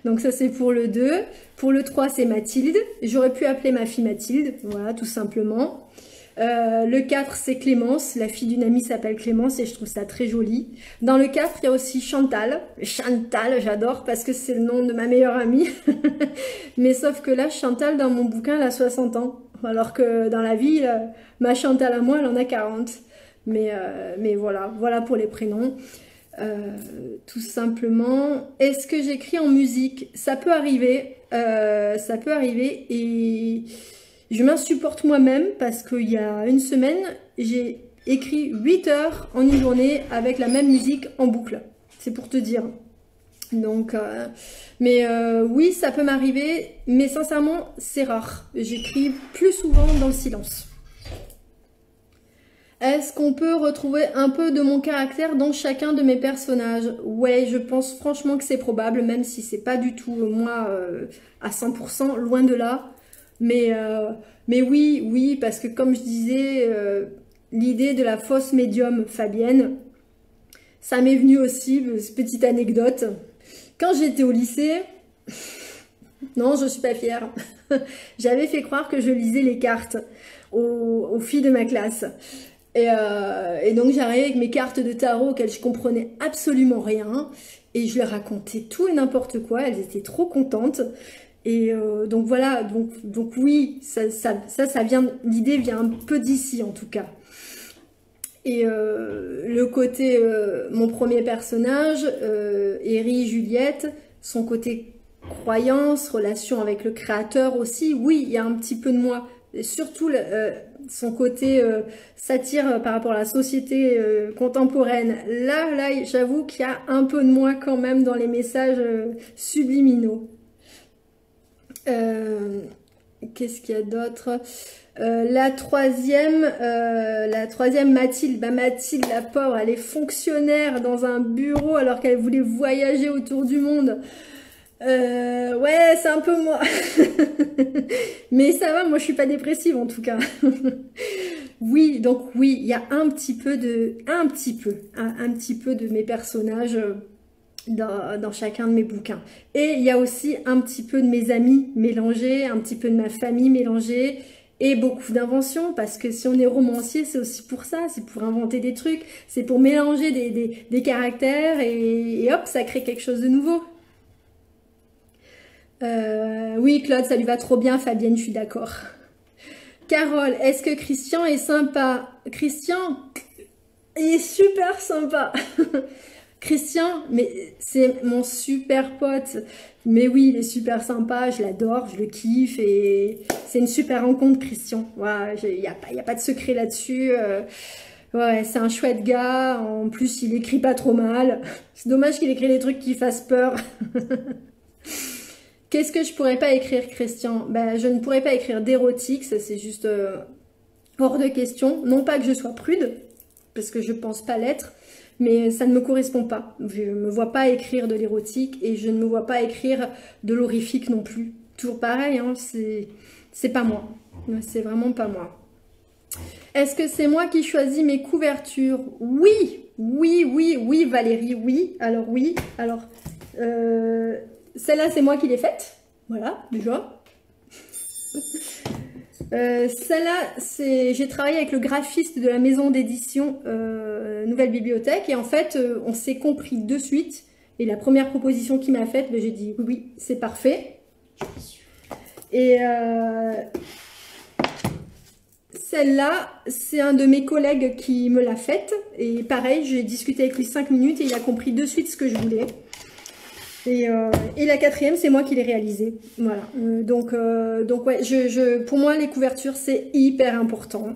Donc ça c'est pour le 2. Pour le 3 c'est Mathilde. J'aurais pu appeler ma fille Mathilde, voilà tout simplement. Le 4 c'est Clémence, la fille d'une amie s'appelle Clémence et je trouve ça très joli. Dans le 4 il y a aussi Chantal. Chantal j'adore parce que c'est le nom de ma meilleure amie. Mais sauf que là Chantal dans mon bouquin elle a 60 ans. Alors que dans la vie, ma Chantal à moi, elle en a 40. Mais voilà pour les prénoms. Tout simplement. Est-ce que j'écris en musique? Ça peut arriver. Et je m'insupporte moi-même parce qu'il y a une semaine, j'ai écrit 8 heures en une journée avec la même musique en boucle. C'est pour te dire. Donc, oui, ça peut m'arriver, mais sincèrement, c'est rare. J'écris plus souvent dans le silence. Est-ce qu'on peut retrouver un peu de mon caractère dans chacun de mes personnages? Ouais, je pense franchement que c'est probable, même si c'est pas du tout moi à 100%, loin de là. Mais oui, parce que comme je disais, l'idée de la fausse médium Fabienne, ça m'est venu aussi, petite anecdote. Quand j'étais au lycée, non, je suis pas fière, j'avais fait croire que je lisais les cartes aux filles de ma classe. Et donc j'arrivais avec mes cartes de tarot auxquelles je comprenais absolument rien. Et je leur racontais tout et n'importe quoi, elles étaient trop contentes. Et donc voilà, donc oui, ça vient, l'idée vient un peu d'ici en tout cas. Et le côté, mon premier personnage, Eri Juliette, son côté croyance, relation avec le créateur aussi, oui, il y a un petit peu de moi. Et surtout son côté satire par rapport à la société contemporaine. Là, j'avoue qu'il y a un peu de moi quand même dans les messages subliminaux. Qu'est-ce qu'il y a d'autre? La troisième Mathilde, bah Mathilde la pauvre, elle est fonctionnaire dans un bureau alors qu'elle voulait voyager autour du monde. Ouais, c'est un peu moi. Mais ça va, moi je suis pas dépressive en tout cas. Oui, donc oui, il y a un petit peu de mes personnages dans chacun de mes bouquins. Et il y a aussi un petit peu de mes amis mélangés, un petit peu de ma famille mélangée. Et beaucoup d'inventions, parce que si on est romancier, c'est aussi pour ça, c'est pour inventer des trucs, c'est pour mélanger des caractères et hop, ça crée quelque chose de nouveau. Oui, Claude, ça lui va trop bien, Fabienne, je suis d'accord. Carole, est-ce que Christian est sympa? Christian, il est super sympa. Christian, mais c'est mon super pote. Mais oui, il est super sympa, je l'adore, je le kiffe et c'est une super rencontre, Christian. Ouais, il n'y a pas de secret là-dessus. Ouais, c'est un chouette gars. En plus, il écrit pas trop mal. C'est dommage qu'il écrit des trucs qui fassent peur. Qu'est-ce que je pourrais pas écrire, Christian? Ben, je ne pourrais pas écrire d'érotique, ça c'est juste hors de question. Non pas que je sois prude, parce que je pense pas l'être. Mais ça ne me correspond pas. Je ne me vois pas écrire de l'érotique et je ne me vois pas écrire de l'horrifique non plus. Toujours pareil, hein, c'est pas moi. C'est vraiment pas moi. Est-ce que c'est moi qui choisis mes couvertures? Oui, Valérie, oui. Alors oui, alors celle-là c'est moi qui l'ai faite. Voilà, déjà. Celle-là, j'ai travaillé avec le graphiste de la maison d'édition Nouvelle Bibliothèque et en fait, on s'est compris de suite. Et la première proposition qu'il m'a faite, j'ai dit oui, c'est parfait. Et celle-là, c'est un de mes collègues qui me l'a faite. Et pareil, j'ai discuté avec lui 5 minutes et il a compris de suite ce que je voulais. Et la quatrième, c'est moi qui l'ai réalisée. Voilà. Donc ouais, pour moi, les couvertures, c'est hyper important.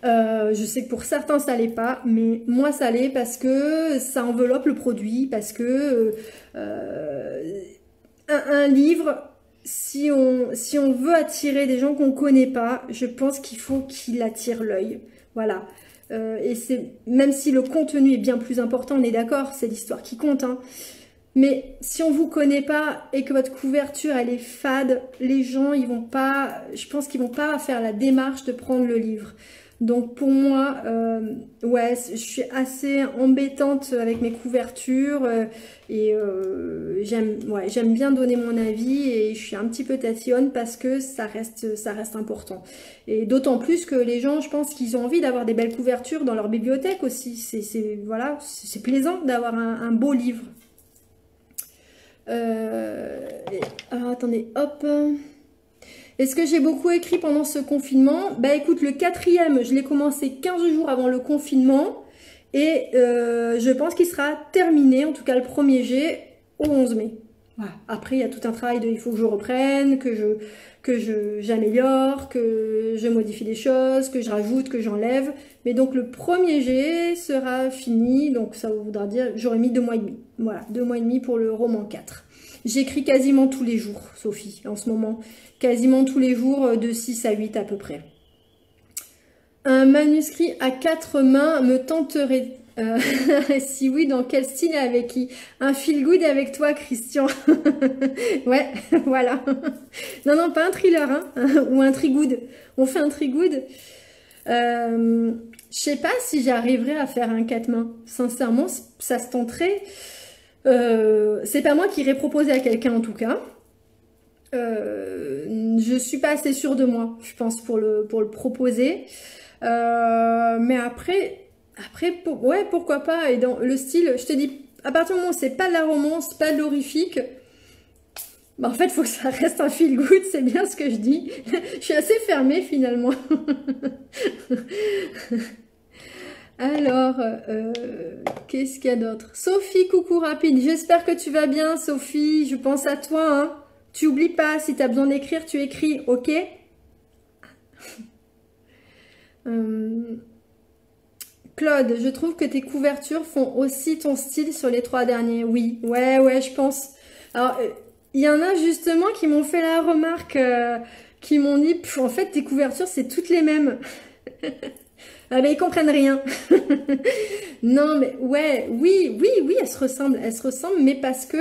Je sais que pour certains ça l'est pas, mais moi ça l'est parce que ça enveloppe le produit, parce que un livre, si on veut attirer des gens qu'on connaît pas, je pense qu'il faut qu'il attire l'œil. Voilà. Et c'est même si le contenu est bien plus important, on est d'accord, c'est l'histoire qui compte, hein. Mais si on vous connaît pas et que votre couverture elle est fade, les gens ils vont pas, je pense qu'ils vont pas faire la démarche de prendre le livre. Donc pour moi, ouais, je suis assez embêtante avec mes couvertures et j'aime bien donner mon avis et je suis un petit peu tatillonne parce que ça reste important. Et d'autant plus que les gens, je pense qu'ils ont envie d'avoir des belles couvertures dans leur bibliothèque aussi. Voilà, c'est plaisant d'avoir un beau livre. Alors attendez, hop. Est-ce que j'ai beaucoup écrit pendant ce confinement? Bah écoute, le 4e, je l'ai commencé 15 jours avant le confinement et je pense qu'il sera terminé, en tout cas le premier jet, au 11 mai. Voilà. Après, il y a tout un travail il faut que je reprenne, j'améliore, que je modifie des choses, que je rajoute, que j'enlève. Mais donc le premier jet sera fini, donc ça voudra dire j'aurai mis 2 mois et demi. Voilà, 2 mois et demi pour le roman 4. J'écris quasiment tous les jours, Sophie, en ce moment. Quasiment tous les jours, de 6 à 8 à peu près. Un manuscrit à 4 mains me tenterait. Si oui, dans quel style et avec qui? Un feel good avec toi, Christian. Ouais, voilà. Non, pas un thriller, hein, ou un trigood. On fait un trigood. Je sais pas si j'arriverai à faire un 4 mains. Sincèrement, ça se tenterait. C'est pas moi qui irai proposer à quelqu'un en tout cas. Je suis pas assez sûre de moi, je pense, pour le proposer. Mais après, ouais, pourquoi pas. Et dans le style, je te dis, à partir du moment où c'est pas de la romance, pas de l'horrifique, bah en fait, il faut que ça reste un feel good, c'est bien ce que je dis. Je suis assez fermée finalement. Alors, qu'est-ce qu'il y a d'autre? Sophie, coucou rapide. J'espère que tu vas bien, Sophie. Je pense à toi, hein. Tu oublies pas, si tu as besoin d'écrire, tu écris, ok? Claude, je trouve que tes couvertures font aussi ton style sur les 3 derniers. Oui, ouais, je pense. Alors, il y en a justement qui m'ont fait la remarque, qui m'ont dit, en fait, tes couvertures, c'est toutes les mêmes. Ah ben ils comprennent rien. Non mais ouais, oui, elles se ressemblent, mais parce que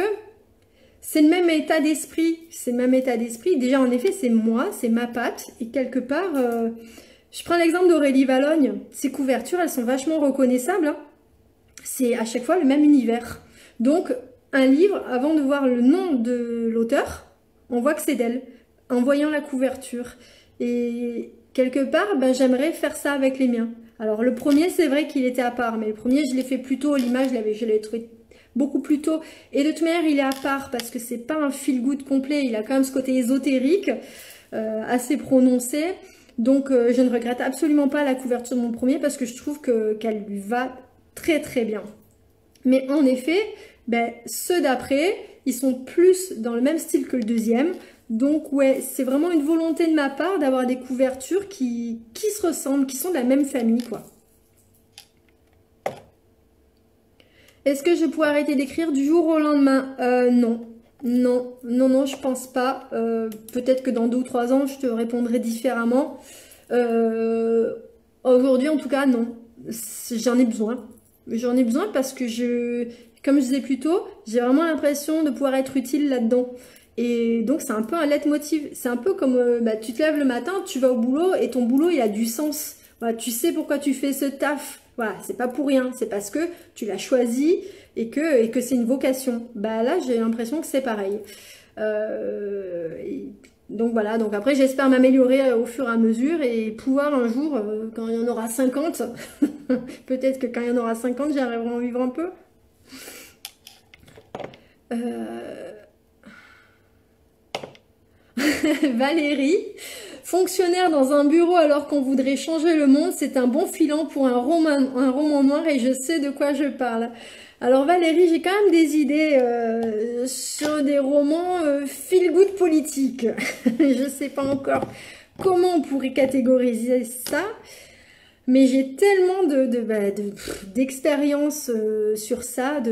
c'est le même état d'esprit, Déjà en effet c'est moi, c'est ma patte et quelque part, je prends l'exemple d'Aurélie Valogne. Ses couvertures elles sont vachement reconnaissables, hein. C'est à chaque fois le même univers. Donc un livre, avant de voir le nom de l'auteur, on voit que c'est d'elle en voyant la couverture et quelque part, ben, j'aimerais faire ça avec les miens. Alors le premier, c'est vrai qu'il était à part, mais le premier, je l'ai fait plus tôt, l'image, je l'ai trouvé beaucoup plus tôt. Et de toute manière, il est à part parce que c'est pas un feel good complet, il a quand même ce côté ésotérique, assez prononcé. Donc je ne regrette absolument pas la couverture de mon premier parce que je trouve qu'elle lui va très très bien. Mais en effet, ben, ceux d'après, ils sont plus dans le même style que le deuxième. Donc ouais, c'est vraiment une volonté de ma part d'avoir des couvertures qui se ressemblent, qui sont de la même famille, quoi. Est-ce que je pourrais arrêter d'écrire du jour au lendemain? Non. Non, je pense pas. Peut-être que dans 2 ou 3 ans, je te répondrai différemment. Aujourd'hui, en tout cas, non. J'en ai besoin. J'en ai besoin parce que comme je disais plus tôt, j'ai vraiment l'impression de pouvoir être utile là-dedans. Et donc, c'est un peu un leitmotiv. C'est un peu comme, tu te lèves le matin, tu vas au boulot et ton boulot, il a du sens. Voilà, tu sais pourquoi tu fais ce taf. Voilà, c'est pas pour rien. C'est parce que tu l'as choisi et que c'est une vocation. Bah là, j'ai l'impression que c'est pareil. Donc voilà, donc après, j'espère m'améliorer au fur et à mesure et pouvoir un jour, quand il y en aura 50, peut-être que quand il y en aura 50, j'arriverai à en vivre un peu. Valérie, fonctionnaire dans un bureau alors qu'on voudrait changer le monde, c'est un bon filon pour un roman noir et je sais de quoi je parle. Alors Valérie, j'ai quand même des idées sur des romans feel good politique. Je sais pas encore comment on pourrait catégoriser ça, Mais j'ai tellement d'expérience sur ça,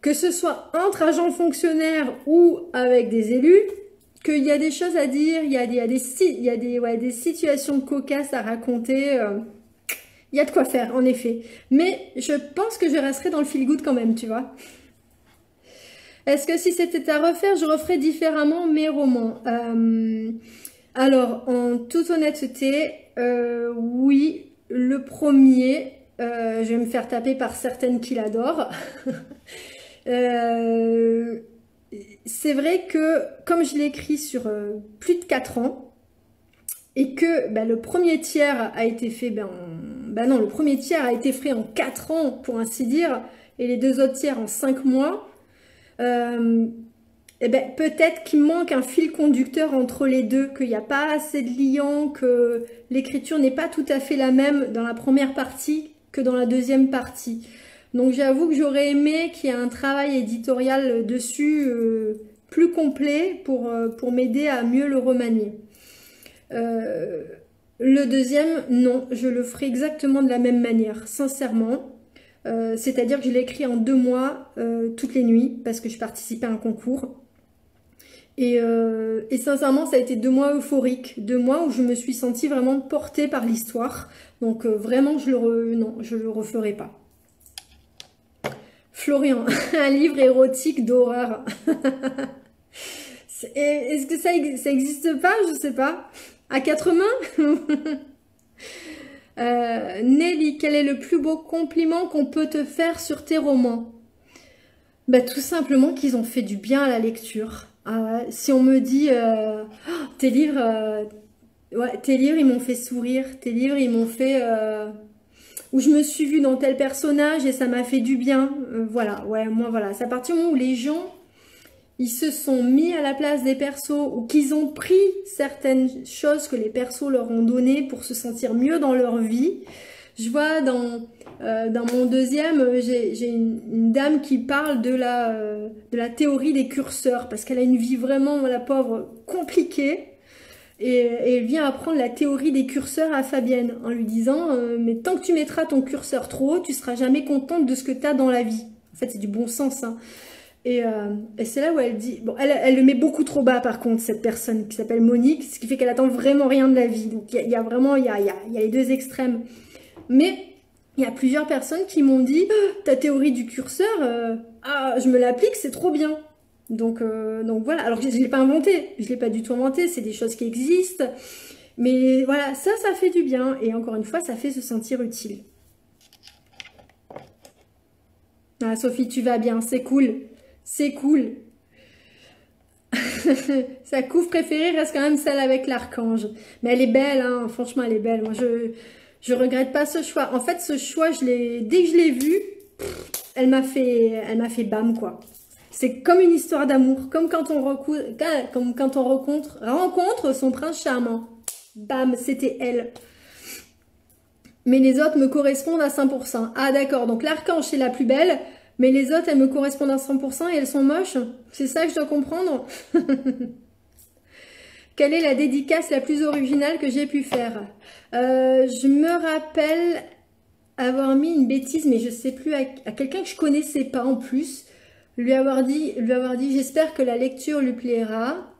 que ce soit entre agents fonctionnaires ou avec des élus, qu'il y a des choses à dire, il y a des situations cocasses à raconter. Il y a de quoi faire, en effet. Mais je pense que je resterai dans le feel good quand même, tu vois. Est-ce que si c'était à refaire, je referais différemment mes romans? Alors, en toute honnêteté, oui, le premier, je vais me faire taper par certaines qui l'adorent. C'est vrai que, comme je l'ai écrit sur plus de 4 ans, et que le premier tiers a été fait, non, le premier tiers a été fait en 4 ans, pour ainsi dire, et les 2 autres tiers en 5 mois, peut-être qu'il manque un fil conducteur entre les deux, qu'il n'y a pas assez de liant, que l'écriture n'est pas tout à fait la même dans la première partie que dans la deuxième partie. Donc j'avoue que j'aurais aimé qu'il y ait un travail éditorial dessus plus complet pour m'aider à mieux le remanier. Le deuxième, non, je le ferai exactement de la même manière, sincèrement. C'est-à-dire que je l'ai écrit en 2 mois, toutes les nuits, parce que je participais à un concours. Et sincèrement, ça a été 2 mois euphoriques, 2 mois où je me suis sentie vraiment portée par l'histoire. Donc vraiment, non, je le referai pas. Florian, un livre érotique d'horreur. Est-ce que ça existe pas? Je sais pas. À 4 mains? Nelly, quel est le plus beau compliment qu'on peut te faire sur tes romans? Tout simplement qu'ils ont fait du bien à la lecture. Ah ouais, si on me dit tes livres ils m'ont fait sourire, tes livres ils m'ont fait où je me suis vue dans tel personnage et ça m'a fait du bien. Voilà, ouais, moi voilà, c'est à partir du moment où les gens ils se sont mis à la place des persos ou qu'ils ont pris certaines choses que les persos leur ont données pour se sentir mieux dans leur vie. Je vois dans mon deuxième, j'ai une dame qui parle de la théorie des curseurs parce qu'elle a une vie vraiment, la pauvre, compliquée. Et elle vient apprendre la théorie des curseurs à Fabienne en lui disant mais tant que tu mettras ton curseur trop haut, tu seras jamais contente de ce que tu as dans la vie. En fait, c'est du bon sens, hein. Et c'est là où elle dit... Bon, elle le met beaucoup trop bas, par contre, cette personne qui s'appelle Monique, ce qui fait qu'elle attend vraiment rien de la vie. Donc, il y a vraiment... Il y a les deux extrêmes. Mais il y a plusieurs personnes qui m'ont dit ta théorie du curseur, je me l'applique, c'est trop bien. Donc voilà. Alors, je ne l'ai pas inventé. Je ne l'ai pas du tout inventé. C'est des choses qui existent. Mais voilà, ça fait du bien. Et encore une fois, ça fait se sentir utile. Ah, Sophie, tu vas bien. C'est cool. C'est cool. Sa couve préférée reste quand même celle avec l'archange. Mais elle est belle, hein. Franchement, elle est belle. Moi, je regrette pas ce choix. En fait, ce choix, dès que je l'ai vu, elle m'a fait bam, quoi. C'est comme une histoire d'amour. Comme quand on rencontre son prince charmant. Bam, c'était elle. Mais les autres me correspondent à 100%. Ah, d'accord. Donc, l'archange, c'est la plus belle. Mais les autres, elles me correspondent à 100% et elles sont moches. C'est ça que je dois comprendre. Quelle est la dédicace la plus originale que j'ai pu faire? Je me rappelle avoir mis une bêtise, mais je sais plus, à quelqu'un que je connaissais pas en plus. Lui avoir dit j'espère que la lecture lui plaira,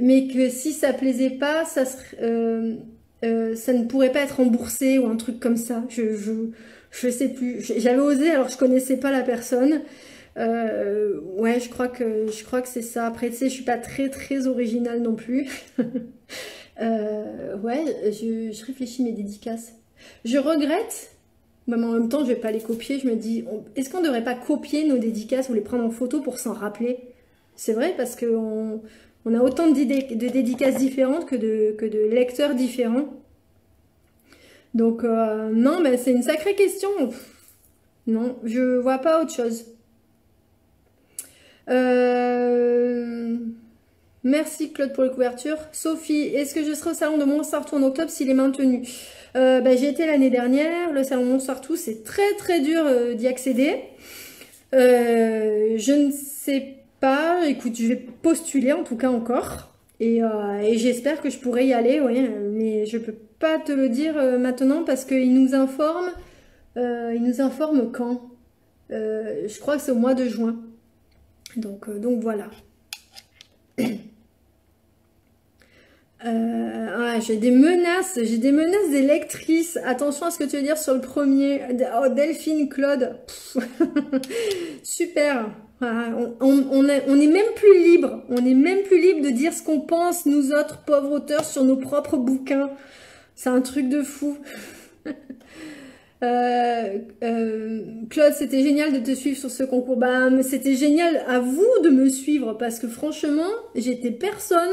mais que si ça plaisait pas, ça ne pourrait pas être remboursé ou un truc comme ça. Je sais plus. J'avais osé alors je connaissais pas la personne. Ouais, je crois que c'est ça. Après, tu sais, je suis pas très originale non plus. Ouais, je réfléchis mes dédicaces. Je regrette, mais en même temps, je vais pas les copier. Je me dis, est-ce qu'on devrait pas copier nos dédicaces ou les prendre en photo pour s'en rappeler? C'est vrai parce que on a autant de dédicaces différentes que de lecteurs différents. Donc, non, mais c'est une sacrée question. Non, je vois pas autre chose. Merci Claude pour la couverture. Sophie, est-ce que je serai au salon de Montsartou en octobre s'il est maintenu? J'y étais l'année dernière. Le salon de Montsartou, c'est très dur d'y accéder. Je ne sais pas. Écoute, je vais postuler en tout cas encore. Et j'espère que je pourrai y aller, oui, mais je peux pas te le dire maintenant parce qu'il nous informe. Il nous informe quand? Je crois que c'est au mois de juin. Donc voilà. J'ai des menaces des lectrices. Attention à ce que tu veux dire sur le premier. Oh, Delphine, Claude. Super. On est même plus libre. On est même plus libre de dire ce qu'on pense, nous autres pauvres auteurs, sur nos propres bouquins. C'est un truc de fou. Claude, c'était génial de te suivre sur ce concours. Ben, c'était génial à vous de me suivre parce que franchement, j'étais personne.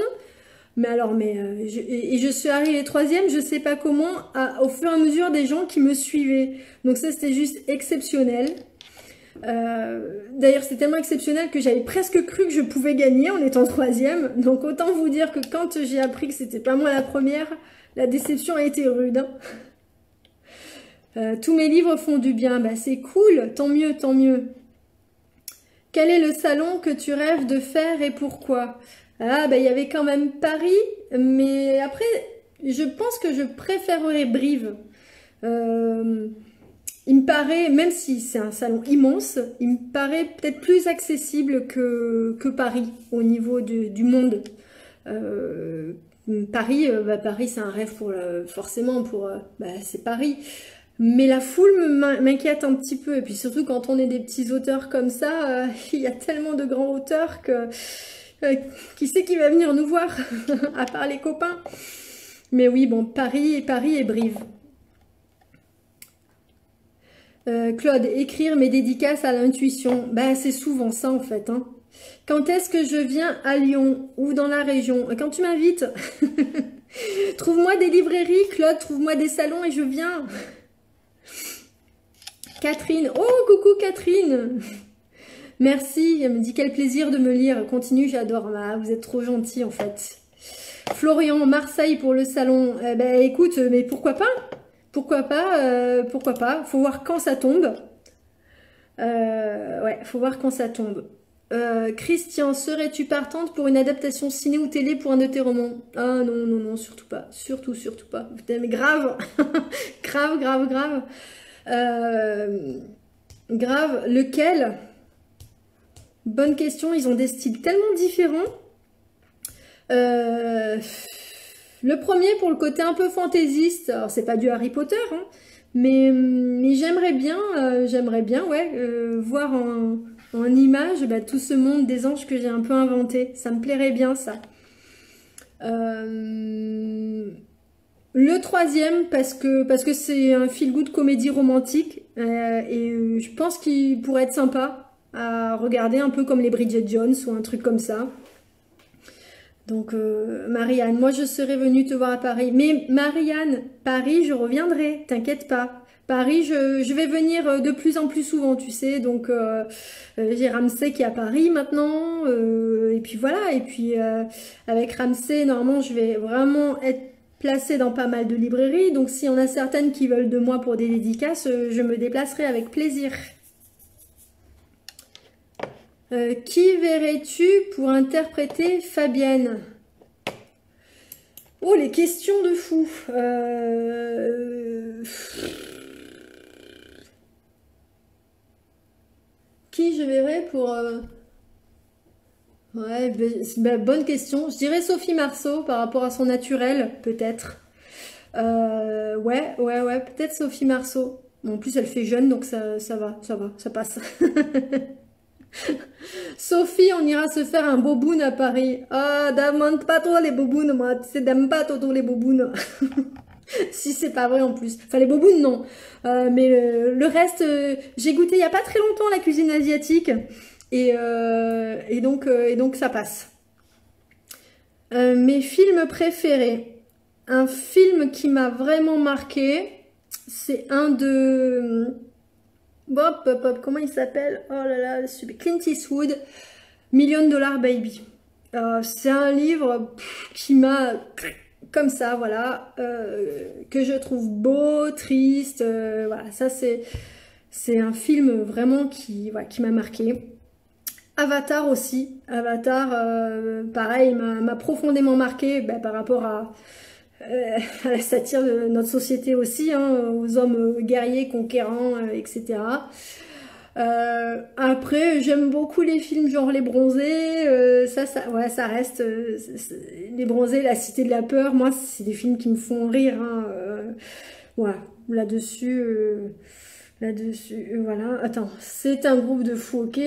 Mais alors, je suis arrivée troisième, je sais pas comment, au fur et à mesure des gens qui me suivaient. Donc ça, c'était juste exceptionnel. D'ailleurs, c'est tellement exceptionnel que j'avais presque cru que je pouvais gagner en étant troisième. Donc autant vous dire que quand j'ai appris que c'était pas moi la première, la déception a été rude. Tous mes livres font du bien. Bah, c'est cool, tant mieux, tant mieux. Quel est le salon que tu rêves de faire et pourquoi? Ah, bah, il y avait quand même Paris, mais après, je pense que je préférerais Brive. Il me paraît, même si c'est un salon immense, il me paraît peut-être plus accessible que Paris, au niveau du monde. Paris, Paris c'est un rêve pour forcément pour c'est Paris. Mais la foule m'inquiète un petit peu. Et puis surtout quand on est des petits auteurs comme ça, il y a tellement de grands auteurs que qui c'est qui va venir nous voir à part les copains. Mais oui, bon, Paris et Brive. Claude, écrire mes dédicaces à l'intuition. Ben, c'est souvent ça en fait. Hein. Quand est-ce que je viens à Lyon ou dans la région? Quand tu m'invites, trouve-moi des librairies, Claude, trouve-moi des salons et je viens. Catherine, oh coucou Catherine. Merci, elle me dit quel plaisir de me lire. Continue, j'adore. Ah, vous êtes trop gentil en fait. Florian, Marseille pour le salon. Eh ben écoute, mais pourquoi pas? Pourquoi pas? Pourquoi pas? Faut voir quand ça tombe. Ouais, faut voir quand ça tombe. Christian, serais-tu partante pour une adaptation ciné ou télé pour un de tes romans? Ah non, non, non, surtout pas. Surtout, surtout pas. Putain, mais grave. Grave, grave, grave. Grave. Lequel? Bonne question. Ils ont des styles tellement différents. Le premier pour le côté un peu fantaisiste. Alors, c'est pas du Harry Potter, hein, mais j'aimerais bien, ouais, voir en image tout ce monde des anges que j'ai un peu inventé. Ça me plairait bien, ça. Le troisième, parce que c'est un feel-good comédie romantique, et je pense qu'il pourrait être sympa à regarder, un peu comme les Bridget Jones ou un truc comme ça. Donc, Marianne, moi je serais venue te voir à Paris. Mais Marianne, Paris, je reviendrai, t'inquiète pas. Paris, je vais venir de plus en plus souvent, tu sais. Donc, j'ai Ramsey qui est à Paris maintenant. Et puis voilà, et puis avec Ramsey, normalement, je vais vraiment être placée dans pas mal de librairies. Donc, s'il y en a certaines qui veulent de moi pour des dédicaces, je me déplacerai avec plaisir. Qui verrais-tu pour interpréter Fabienne? Oh, les questions de fou. Qui je verrais pour... Ouais, bonne question. Je dirais Sophie Marceau par rapport à son naturel, peut-être. Ouais, peut-être Sophie Marceau. Bon, en plus, elle fait jeune, donc ça va, ça passe. Sophie, on ira se faire un boboon à Paris. Ah, demande pas trop les bobounes, moi. Tu n'aimes pas trop les bobounes. Si c'est pas vrai en plus. Enfin, les bobounes, non. Mais le reste, j'ai goûté il y a pas très longtemps la cuisine asiatique. Et donc ça passe. Mes films préférés. Un film qui m'a vraiment marqué, c'est un de... comment il s'appelle? Oh là là, Clint Eastwood, Million Dollar Baby. C'est un livre qui m'a, comme ça, voilà, que je trouve beau, triste. Voilà, ça c'est un film vraiment qui m'a marqué. Avatar aussi. Avatar, pareil, m'a profondément marqué par rapport à à la satire de notre société aussi, hein, aux hommes guerriers, conquérants, etc. Après, j'aime beaucoup les films genre Les Bronzés, ouais, ça reste, Les Bronzés, La Cité de la Peur, moi, c'est des films qui me font rire, hein, voilà, là-dessus, voilà, attends, c'est un groupe de fous, ok.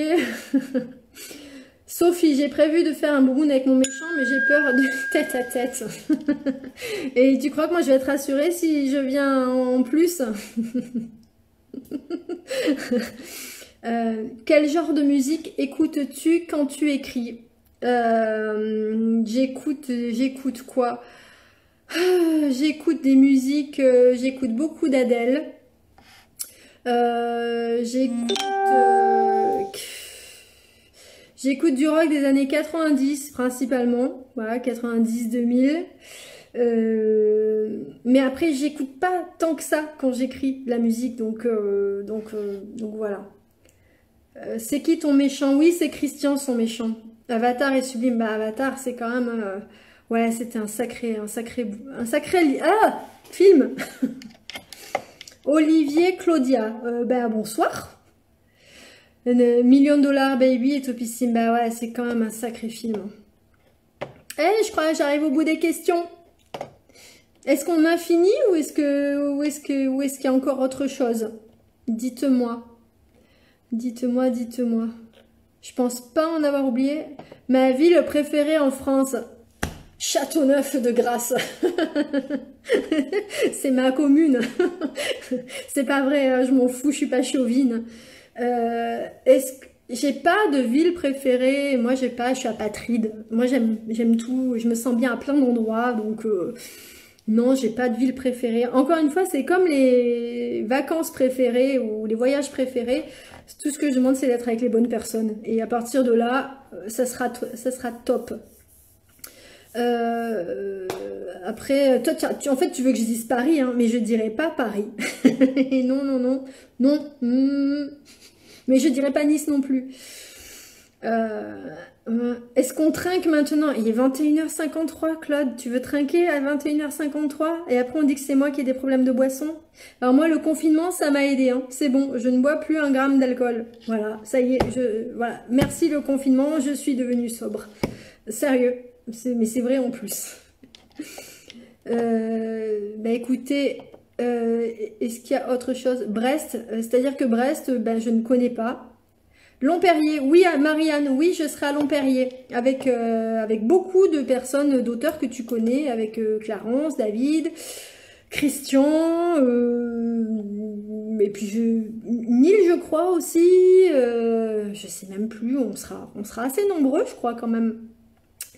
Sophie, j'ai prévu de faire un bouroune avec mon méchant, mais j'ai peur de tête à tête. Et tu crois que moi je vais être rassurée si je viens en plus? Quel genre de musique écoutes-tu quand tu écris? J'écoute quoi? J'écoute des musiques, j'écoute beaucoup d'Adèle. J'écoute du rock des années 90 principalement, voilà, 90-2000. Mais après, j'écoute pas tant que ça quand j'écris de la musique, donc voilà. C'est qui ton méchant? Oui, c'est Christian, son méchant. Avatar est sublime. Bah, Avatar, c'est quand même... ouais, c'était un sacré film. Olivier Claudia. Bah, bonsoir. Million Dollar Baby est topissime. Bah ouais, c'est quand même un sacré film. Je crois que j'arrive au bout des questions. Est-ce qu'on a fini ou est-ce qu'il y a encore autre chose? Dites-moi. Dites-moi. Je pense pas en avoir oublié. Ma ville préférée en France. Châteauneuf-de-Grâce. C'est ma commune. C'est pas vrai, hein, je m'en fous, je suis pas chauvine. J'ai pas de ville préférée. Moi, je suis apatride. Moi, j'aime tout. Je me sens bien à plein d'endroits. Donc, non, j'ai pas de ville préférée. Encore une fois, c'est comme les vacances préférées ou les voyages préférés. Tout ce que je demande, c'est d'être avec les bonnes personnes. Et à partir de là, ça sera top. Après, toi, en fait, tu veux que je dise Paris, hein, mais je dirais pas Paris. Non. Mais je dirais pas Nice non plus. Est-ce qu'on trinque maintenant? Il est 21h53, Claude. Tu veux trinquer à 21h53? Et après, on dit que c'est moi qui ai des problèmes de boisson? Alors moi, le confinement, ça m'a aidé. Hein. C'est bon, je ne bois plus un gramme d'alcool. Voilà, ça y est. Voilà. Merci le confinement, je suis devenue sobre. Sérieux. Mais c'est vrai en plus. Bah écoutez, est-ce qu'il y a autre chose? Brest, c'est-à-dire que Brest, ben, je ne connais pas. Lomperrier, oui, Marianne, oui, je serai à Lomperrier avec beaucoup de personnes, d'auteurs que tu connais, avec Clarence, David, Christian, et puis Neil, je crois aussi, je sais même plus, on sera assez nombreux, je crois quand même.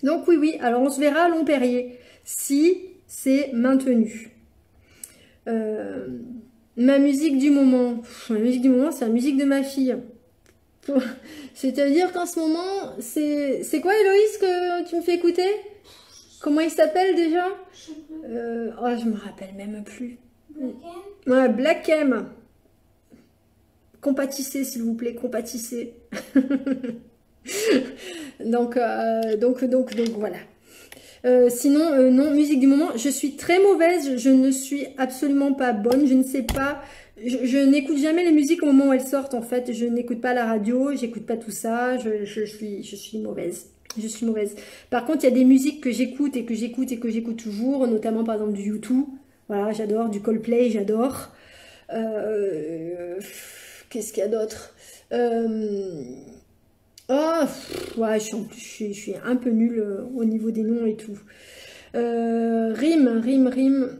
Donc oui, alors on se verra à Lomperrier, si c'est maintenu. Ma musique du moment, c'est la musique de ma fille. C'est-à-dire qu'en ce moment, c'est quoi Héloïse que tu me fais écouter? Comment il s'appelle déjà? Je me rappelle même plus. Ouais, Black M. Compatissez s'il vous plaît, compatissez. donc voilà. Sinon, non, musique du moment, je suis très mauvaise, je ne suis absolument pas bonne, je ne sais pas, je n'écoute jamais les musiques au moment où elles sortent en fait, je n'écoute pas la radio, j'écoute pas tout ça, je suis mauvaise. Je suis mauvaise. Par contre, il y a des musiques que j'écoute et que j'écoute toujours, notamment par exemple du U2, voilà, j'adore, du Coldplay, j'adore. Qu'est-ce qu'il y a d'autre? Ouais, je suis un peu nulle au niveau des noms et tout. Rime.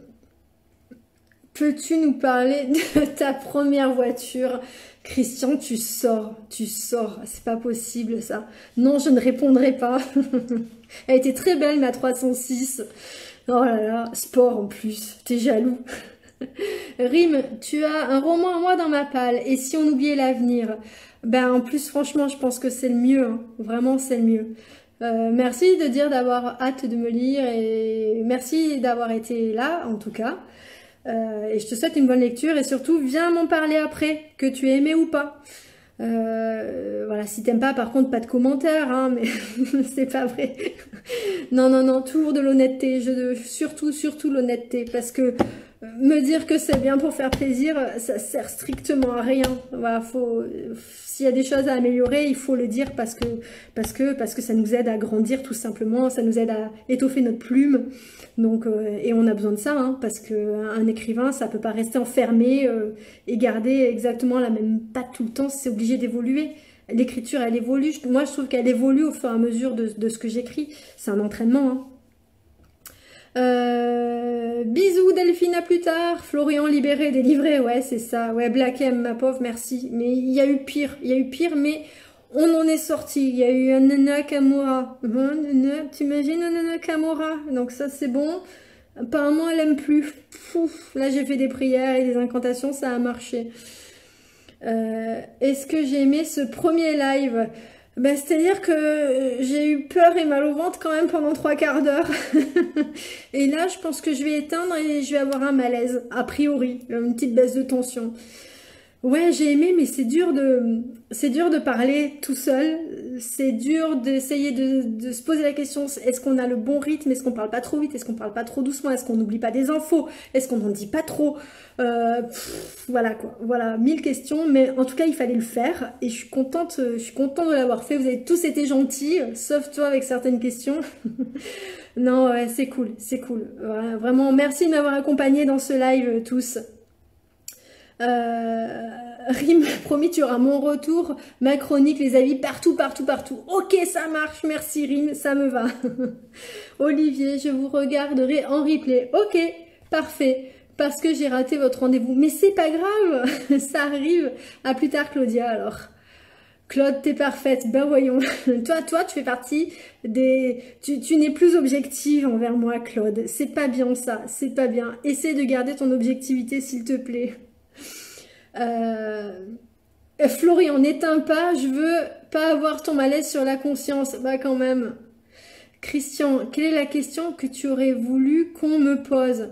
Peux-tu nous parler de ta première voiture? Christian, tu sors. C'est pas possible ça. Non, je ne répondrai pas. Elle était très belle, ma 306. Oh là là, sport en plus. T'es jaloux. Rime, tu as un roman à moi dans ma palle. Et si on oubliait l'avenir? Ben en plus, franchement, je pense que c'est le mieux. Hein. Vraiment, c'est le mieux. Merci de dire d'avoir hâte de me lire et merci d'avoir été là, en tout cas. Et je te souhaite une bonne lecture et surtout, viens m'en parler après, que tu aies aimé ou pas. Voilà, si t'aimes pas, par contre, pas de commentaires, hein, mais c'est pas vrai. Non, non, non, toujours de l'honnêteté, surtout l'honnêteté, parce que me dire que c'est bien pour faire plaisir, ça sert strictement à rien. Voilà, s'il y a des choses à améliorer, il faut le dire parce que ça nous aide à grandir tout simplement, ça nous aide à étoffer notre plume. Donc, et on a besoin de ça, hein, parce qu'un écrivain, ça peut pas rester enfermé et garder exactement la même patte tout le temps, c'est obligé d'évoluer. L'écriture, elle évolue. Moi, je trouve qu'elle évolue au fur et à mesure de ce que j'écris. C'est un entraînement, hein. Bisous Delphine, à plus tard. Florian libéré, délivré, ouais c'est ça. Ouais, Black M, ma pauvre, merci. Mais il y a eu pire, mais on en est sorti. Il y a eu un Nana Kamura. T'imagines un Nana Kamura? Donc ça c'est bon. Apparemment elle aime plus. Pouf, là j'ai fait des prières et des incantations, ça a marché. Est-ce que j'ai aimé ce premier live? Ben, c'est-à-dire que j'ai eu peur et mal au ventre quand même pendant 3/4 d'heure. Et là, je pense que je vais éteindre et je vais avoir un malaise, a priori, une petite baisse de tension. Ouais, j'ai aimé, mais c'est dur de parler tout seul. C'est dur d'essayer de se poser la question, est-ce qu'on a le bon rythme? Est-ce qu'on parle pas trop vite? Est-ce qu'on parle pas trop doucement? Est-ce qu'on n'oublie pas des infos? Est-ce qu'on n'en dit pas trop? Voilà quoi. Voilà, 1000 questions, mais en tout cas, il fallait le faire. Et je suis contente de l'avoir fait. Vous avez tous été gentils, sauf toi avec certaines questions. Non, ouais, c'est cool, c'est cool. Ouais, vraiment, merci de m'avoir accompagné dans ce live tous. Rim, promis, tu auras mon retour, ma chronique, les avis, partout. Ok, ça marche, merci Rim, ça me va. Olivier, je vous regarderai en replay. Ok, parfait, parce que j'ai raté votre rendez-vous. Mais c'est pas grave, ça arrive. À plus tard, Claudia, alors. Claude, t'es parfaite. Ben voyons. Toi, tu fais partie des... Tu n'es plus objective envers moi, Claude. C'est pas bien ça, c'est pas bien. Essaie de garder ton objectivité, s'il te plaît. Florian, n'éteins pas, je veux pas avoir ton malaise sur la conscience. Bah quand même. Christian, quelle est la question que tu aurais voulu qu'on me pose?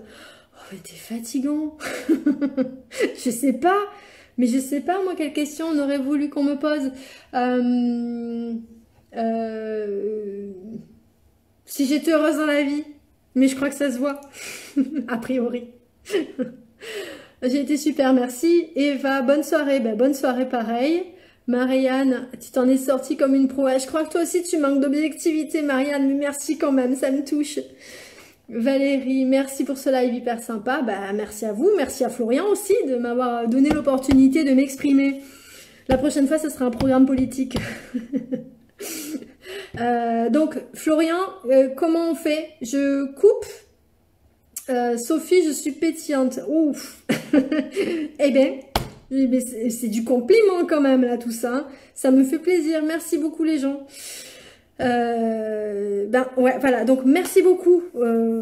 Oh, mais t'es fatigant. Je sais pas. Mais je sais pas, moi, quelle question on aurait voulu qu'on me pose. Si j'étais heureuse dans la vie. Mais je crois que ça se voit. A priori. J'ai été super, merci. Eva, bonne soirée. Ben, bonne soirée, pareil. Marianne, tu t'en es sortie comme une prouesse. Je crois que toi aussi, tu manques d'objectivité, Marianne. Mais merci quand même, ça me touche. Valérie, merci pour ce live hyper sympa. Bah, merci à vous, merci à Florian aussi de m'avoir donné l'opportunité de m'exprimer. La prochaine fois, ce sera un programme politique. Donc, Florian, comment on fait? Je coupe. Sophie, je suis pétillante. Ouf. Eh bien, c'est du compliment quand même là tout ça. Ça me fait plaisir. Merci beaucoup les gens. Ben ouais, voilà. Donc merci beaucoup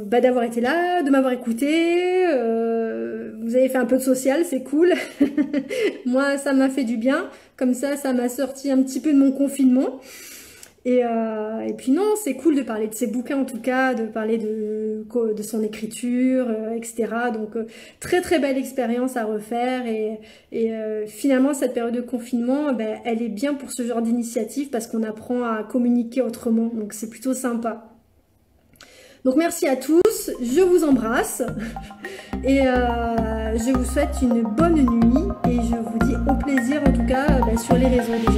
d'avoir été là, de m'avoir écouté. Vous avez fait un peu de social, c'est cool. Moi, ça m'a fait du bien. Comme ça m'a sorti un petit peu de mon confinement. Et puis non, c'est cool de parler de ses bouquins en tout cas, de parler de son écriture, etc. Donc très très belle expérience à refaire et finalement cette période de confinement, ben, elle est bien pour ce genre d'initiative parce qu'on apprend à communiquer autrement, donc c'est plutôt sympa. Donc merci à tous, je vous embrasse et je vous souhaite une bonne nuit et je vous dis au plaisir en tout cas ben, sur les réseaux.